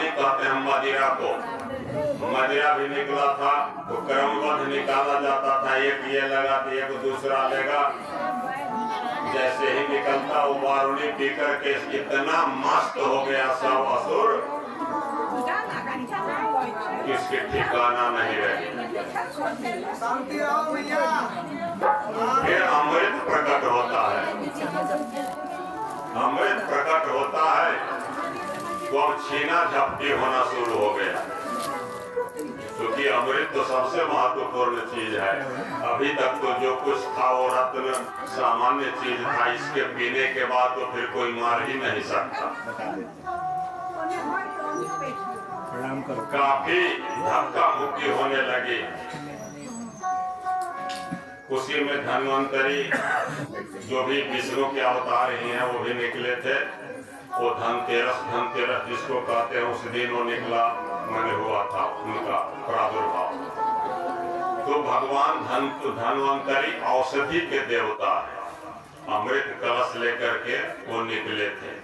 कहते हैं मदिरा को। मदिरा भी निकला था तो क्रमबद्ध निकाला जाता था। एक ये लगा तो एक दूसरा लेगा। जैसे ही निकलता वो वारुणी पी करके इतना मस्त हो गया सब असुर, किसके ठिकाना नहीं रही। फिर अमृत प्रकट होता है। अमृत प्रकट होता है तो अब छीना झपटी होना शुरू हो गया, क्योंकि अमृत तो सबसे महत्वपूर्ण चीज है। अभी तक तो जो कुछ था वो रत्न सामान्य चीज था। इसके पीने के बाद तो फिर कोई मार ही नहीं सकता। काफी धक्का मुक्की होने लगी। उसी में धन्वंतरी, जो भी विष्णु के अवतार ही हैं, वो भी निकले थे। वो धनतेरस जिसको कहते हैं, उस दिन वो निकला मैंने हुआ था उनका प्रादुर्भाव। तो भगवान धन्वंतरी औषधि के देवता है। अमृत कलश लेकर के वो निकले थे।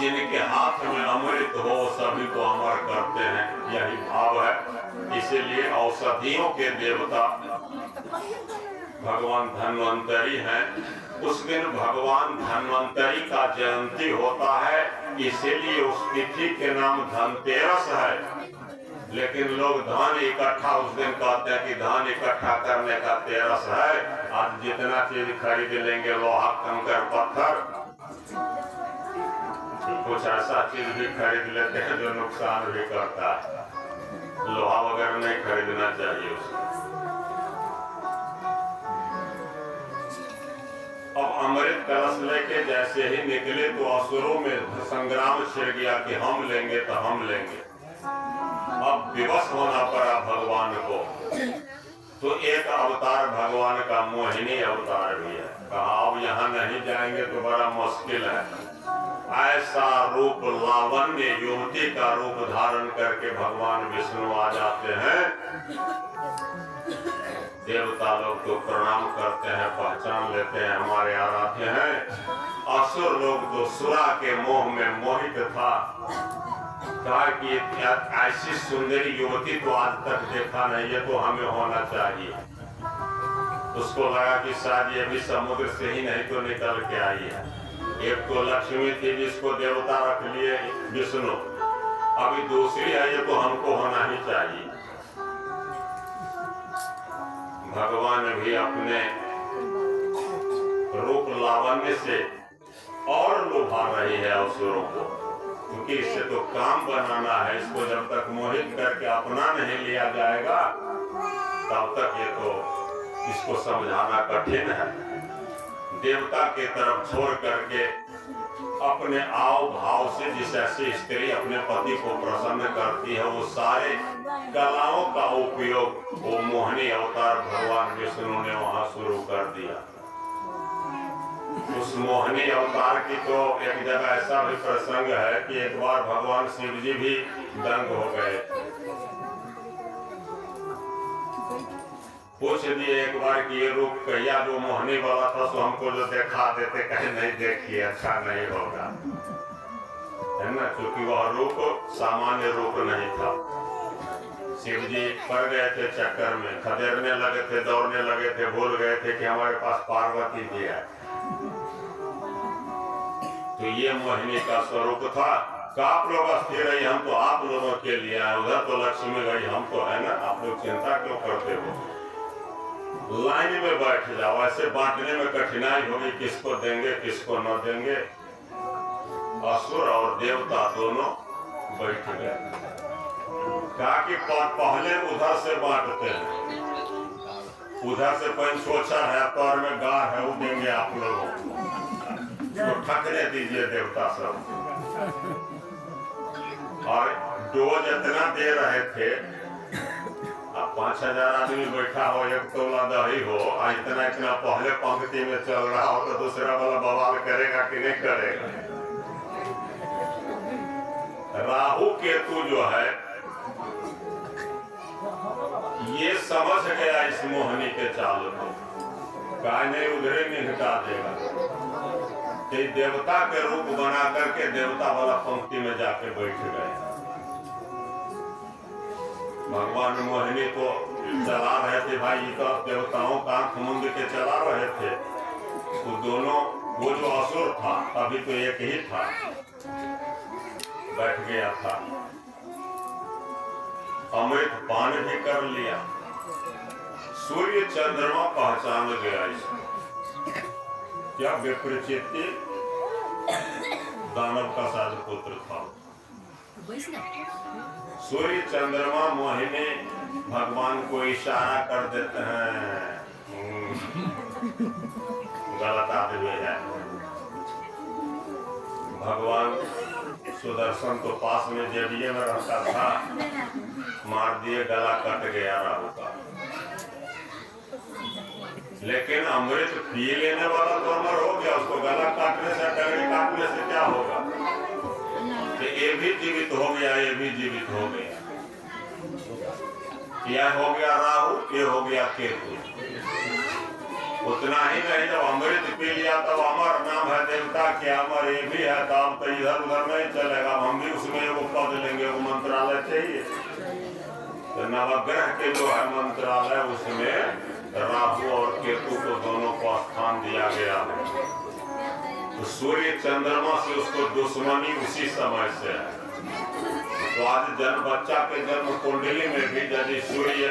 जिनके हाथ में अमृत हो सभी को अमर करते हैं, यही भाव है। इसीलिए औषधियों के देवता भगवान धन्वंतरी हैं। उस दिन भगवान धन्वंतरी का जयंती होता है, इसीलिए उस तिथि के नाम धनतेरस है। लेकिन लोग धन इकट्ठा उस दिन कहते हैं कि धन इकट्ठा करने का तेरस है। आज जितना चीज खरीद लेंगे, लोहा कंकर पत्थर, कुछ ऐसा चीज भी खरीद लेते हैं जो नुकसान भी करता है। लोहा वगैरह नहीं खरीदना चाहिए उसको। अब अमृत कलश लेके जैसे ही निकले तो असुरों में संग्राम छिड़ गया कि हम लेंगे तो हम लेंगे। अब विवश होना पड़ा भगवान को। तो एक अवतार भगवान का मोहिनी अवतार भी है। कहा अब यहाँ नहीं जाएंगे तो बड़ा मुश्किल है। ऐसा रूप लावण्य युवती का रूप धारण करके भगवान विष्णु आ जाते हैं। देवता लोग तो प्रणाम करते हैं, पहचान लेते हैं हमारे आराध्य हैं। असुर लोग तो सुरा के मोह में मोहित था। कहा कि ऐसी सुंदरी युवती तो आज तक देखा नहीं है, तो हमें होना चाहिए। उसको लगा कि शायद ये भी समुद्र से ही नहीं तो निकल के आई है। एक तो लक्ष्मी थी जिसको देवता रख लिए विष्णु, अभी दूसरी है, ये तो हमको होना ही चाहिए। भगवान भी अपने रूप लावण्य से और लुभा रही है असुरों को, क्योंकि इससे तो काम बनाना है। इसको जब तक मोहित करके अपना नहीं लिया जाएगा तब तक ये तो इसको समझाना कठिन है। देवता के तरफ छोड़ करके अपने आव भाव से जिस ऐसी स्त्री अपने पति को प्रसन्न करती है, वो सारे कलाओं का उपयोग वो मोहिनी अवतार भगवान विष्णु ने वहां शुरू कर दिया। उस मोहिनी अवतार की तो एक जगह ऐसा भी प्रसंग है कि एक बार भगवान शिव जी भी दंग हो गए। पूछ दिए एक बार कि ये रूप कहिया जो मोहनी वाला था सो हमको जो देखा देते, कहीं नहीं देखिए, अच्छा नहीं होगा, है ना, क्योंकि वह रूप सामान्य रूप नहीं था। शिव जी पड़ गए थे चक्कर में, खदेड़ने लगे थे, दौड़ने लगे थे, भूल गए थे कि हमारे पास पार्वती जी है। तो ये मोहिनी का स्वरूप था। आप लोग अस्थिर रही, हम तो आप लोगों के लिए आए, उधर तो लक्ष्मी गई, हम तो है ना, आप लोग चिंता क्यों करते हो? लाइन में बैठ जाओ, ऐसे बांटने में कठिनाई होगी, किसको देंगे किसको न देंगे। असुर और देवता दोनों बैठ गए, कहा कि पहले उधर से बांटते हैं, उधर से पंचोछर है, पैर में गार है, वो देंगे आप लोगों को, तो ठकने दीजिए देवता सब। और डोज इतना दे रहे थे, अब 5000 आदमी बैठा हो, एक तोला दही हो, इतना इतना पहले पंक्ति में चल रहा हो, तो दूसरा वाला बवाल करेगा कि नहीं करेगा? राहु केतु जो है ये समझ गया इस मोहनी के चाल को, कहा नहीं उधरे में हटा देगा, कि देवता के रूप बना करके देवता वाला पंक्ति में जाके बैठ गए। भगवान मोहिनी को चला रहे थे भाई, तो देवताओं का आंख मूंद के चला रहे थे, तो दोनों, वो जो असुर था अभी तो एक ही था, बैठ गया था, अमृत पान भी कर लिया, सूर्य चंद्रमा पहचान गया इसको, क्या विप्रचित्ति दानव का साजपुत्र था। सूर्य चंद्रमा मोहिनी भगवान को इशारा कर देते हैं, गलत आदमी है। भगवान सुदर्शन तो पास में जेबीए में रहता था, मार दिए, गला कट गया राहु का। लेकिन अमृत पी लेने वाला तो अमर हो गया, उसको गला काटने से, टंगड़ी काटने से क्या होगा? कि ये भी जीवित हो गया, ये भी जीवित हो गया। यह हो गया राहु, ये हो गया केतु। उतना ही नहीं, जब अमृत पी लिया तब अमर नाम है देवता के, अमर ये भी है, तब तो इधर उधर नहीं चलेगा, हम भी उसमें वो पद लेंगे, वो मंत्रालय चाहिए। तो नवग्रह के जो है मंत्रालय, उसमें राहु और केतु को दोनों को स्थान दिया गया है। तो सूर्य चंद्रमा से उसको दुश्मनी उसी समय से है। तो आज जन्म, बच्चा के जन्म कुंडली में भी यदि सूर्य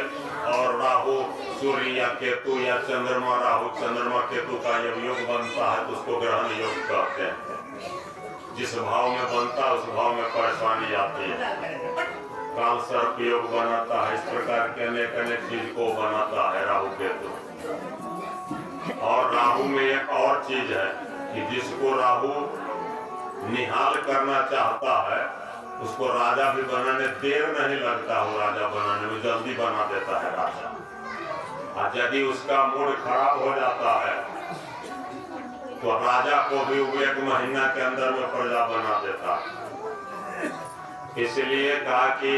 और राहु, सूर्य या केतु या चंद्रमा राहु चंद्रमा केतु का जब योग बनता है तो उसको ग्रहण योग कहते हैं। जिस भाव में बनता है उस भाव में परेशानी आती है। काल सर्प योग बनाता है, इस प्रकार के अनेक अनेक चीज को बनाता है राहु केतु। और राहु में एक और चीज है कि जिसको राहु निहाल करना चाहता है उसको राजा भी बनाने देर नहीं लगता, हो राजा बनाने में जल्दी बना देता है राजा। और यदि उसका मूड खराब हो जाता है तो राजा को भी वो 1 महीना के अंदर में प्रजा बना देता है। इसलिए कहा कि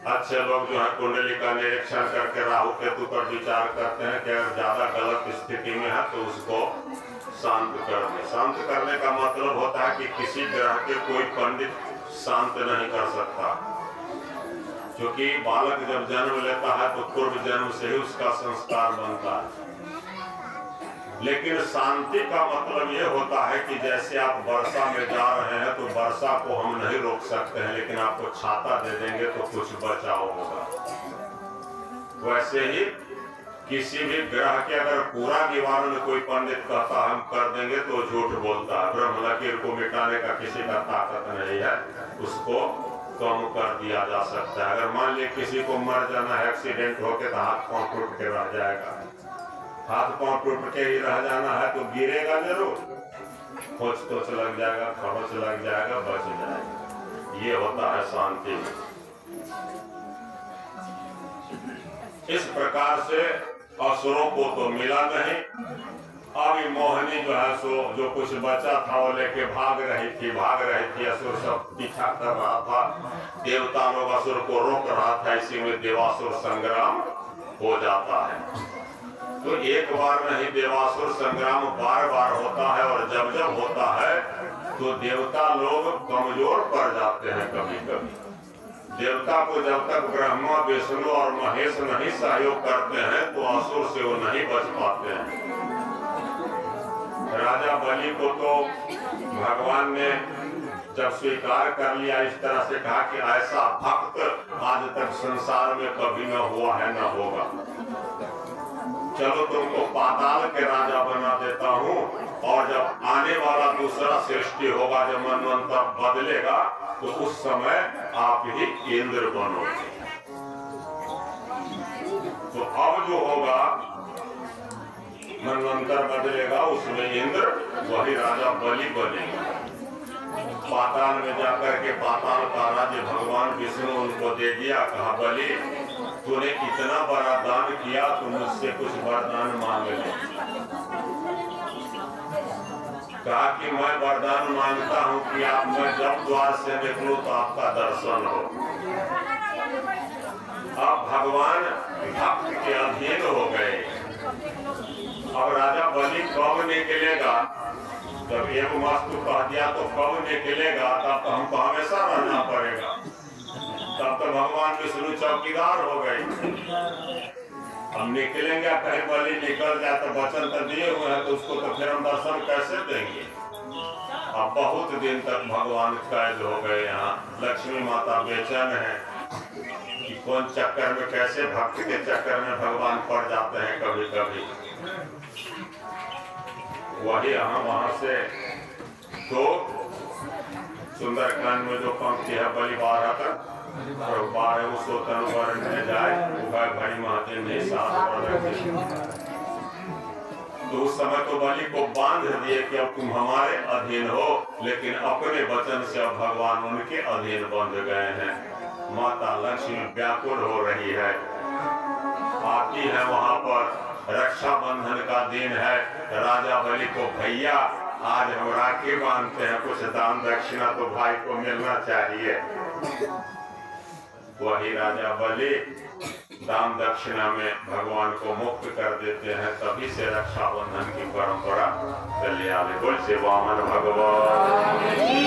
अच्छे लोग जो है कुंडली का निरीक्षण करके राहु केतु पर विचार करते हैं कि अगर ज्यादा गलत स्थिति में है तो उसको शांत कर दे। शांत करने का मतलब होता है कि किसी ग्रह के कोई पंडित शांत नहीं कर सकता, क्योंकि बालक जब जन्म लेता है तो पूर्व जन्म से ही उसका संस्कार बनता है। लेकिन शांति का मतलब ये होता है कि जैसे आप वर्षा में जा रहे हैं तो वर्षा को हम नहीं रोक सकते हैं, लेकिन आपको छाता दे देंगे तो कुछ बचाव होगा। वैसे ही किसी भी ग्रह के अगर पूरा निवारण कोई पंडित कहता है हम कर देंगे तो झूठ बोलता है। ब्रह्म लकीर को मिटाने का किसी का ताकत नहीं है, उसको कम कर दिया जा सकता है। अगर मान लीजिए किसी को मर जाना है, एक्सीडेंट होके तो हाथ पांव टूट के रह जाएगा, हाथ पांव टूट के ही रह जाना है तो गिरेगा जरूर, खोच तोच लग जाएगा, खरोच लग जाएगा, बच जाएगा। ये होता है शांति। इस प्रकार से असुरों को तो मिला नहीं। अभी मोहिनी जो है सो जो कुछ बचा था वो लेके भाग रही थी। असुर सब पीछा कर रहा था, देवता लोग असुर को रोक रहा था। इसी में देवासुर संग्राम हो जाता है। तो एक बार नहीं, देवासुर संग्राम बार बार होता है, और जब जब होता है तो देवता लोग कमजोर पड़ जाते हैं। कभी कभी देवता को जब तक ब्रह्मा विष्णु और महेश नहीं सहयोग करते हैं तो असुर से वो नहीं बच पाते हैं। राजा बलि को तो भगवान ने जब स्वीकार कर लिया, इस तरह से कहा कि ऐसा भक्त आज तक संसार में कभी न हुआ है न होगा, चलो तुमको पाताल के राजा बना देता हूँ, और जब आने वाला दूसरा सृष्टि होगा, जब मनवंतर बदलेगा, तो उस समय आप ही इंद्र बनोगे। तो अब जो होगा, मनवंतर बदलेगा, उसमें इंद्र वही राजा बलि बनेगा। पाताल में जाकर के पाताल का राज्य भगवान विष्णु उनको दे दिया। कहा बलि, तूने इतना बड़ा दान किया, तू मुझसे कुछ वरदान मांग ले। कहा कि मैं वरदान मांगता हूँ कि आप, मैं जब द्वार से निकलूं तो आपका दर्शन हो। अब भगवान भक्त के अधीन हो गए। अब राजा बलि कब निकलेगा, जब एक वस्तु कह दिया तो कब निकलेगा, तब तो हमको हमेशा रहना पड़ेगा। तब तो भगवान विष्णु चौकीदार हो गए। हम निकलेंगे, कहीं बलि निकल जाए तो वचन तो दिए हुए हैं, तो उसको तो फिर हम दर्शन कैसे देंगे। अब बहुत दिन तक भगवान कैद हो गए यहाँ। लक्ष्मी माता बेचैन है कि कौन चक्कर में, कैसे भक्त के चक्कर में भगवान पड़ जाते हैं कभी कभी। वही हम वहां से तो सुंदरकांड में जो पंक्ति है, बलि 12 तक और 12 उसो तनुवर में जाए, घड़ी महाते में साथ। तो उस समय तो बलि को बांध दिए कि अब तुम हमारे अधीन हो, लेकिन अपने वचन से अब भगवान उनके अधीन बंध गए हैं। माता लक्ष्मी व्याकुल हो रही है, आती है वहां पर। रक्षाबंधन का दिन है। राजा बलि को, भैया आज हम राखी बांधते हैं, कुछ दान दक्षिणा तो भाई को मिलना चाहिए। वही राजा बलि दान दक्षिणा में भगवान को मुक्त कर देते हैं। तभी से रक्षाबंधन की परंपरा चली आ रही। बोल से वामन भगवान।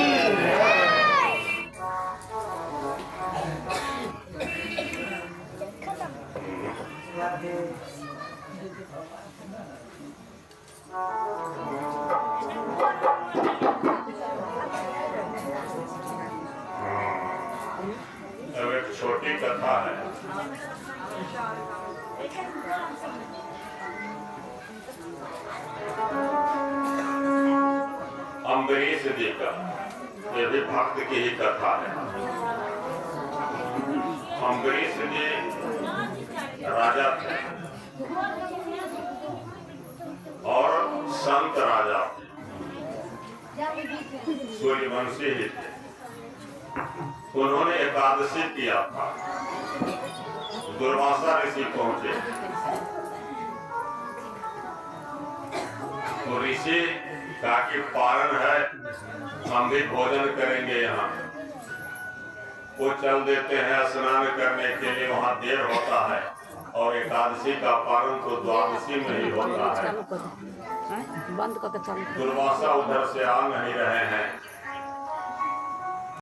अब एक छोटी कथा है। अम्बरीश जी का, ये भी भक्त की ही कथा है। अम्बरीश जी राजा थे और संत राजा थे, सूर्यवंशी ही थे। उन्होंने एकादशी किया था। दुर्वासा ऋषि पहुंचे तो ऋषि कहा कि पारण है, हम भी भोजन करेंगे यहाँ। वो चल देते हैं स्नान करने के लिए, वहाँ देर होता है, और एकादशी का पारण तो द्वादशी में ही होता है। दुर्वासा उधर से आ नहीं रहे हैं।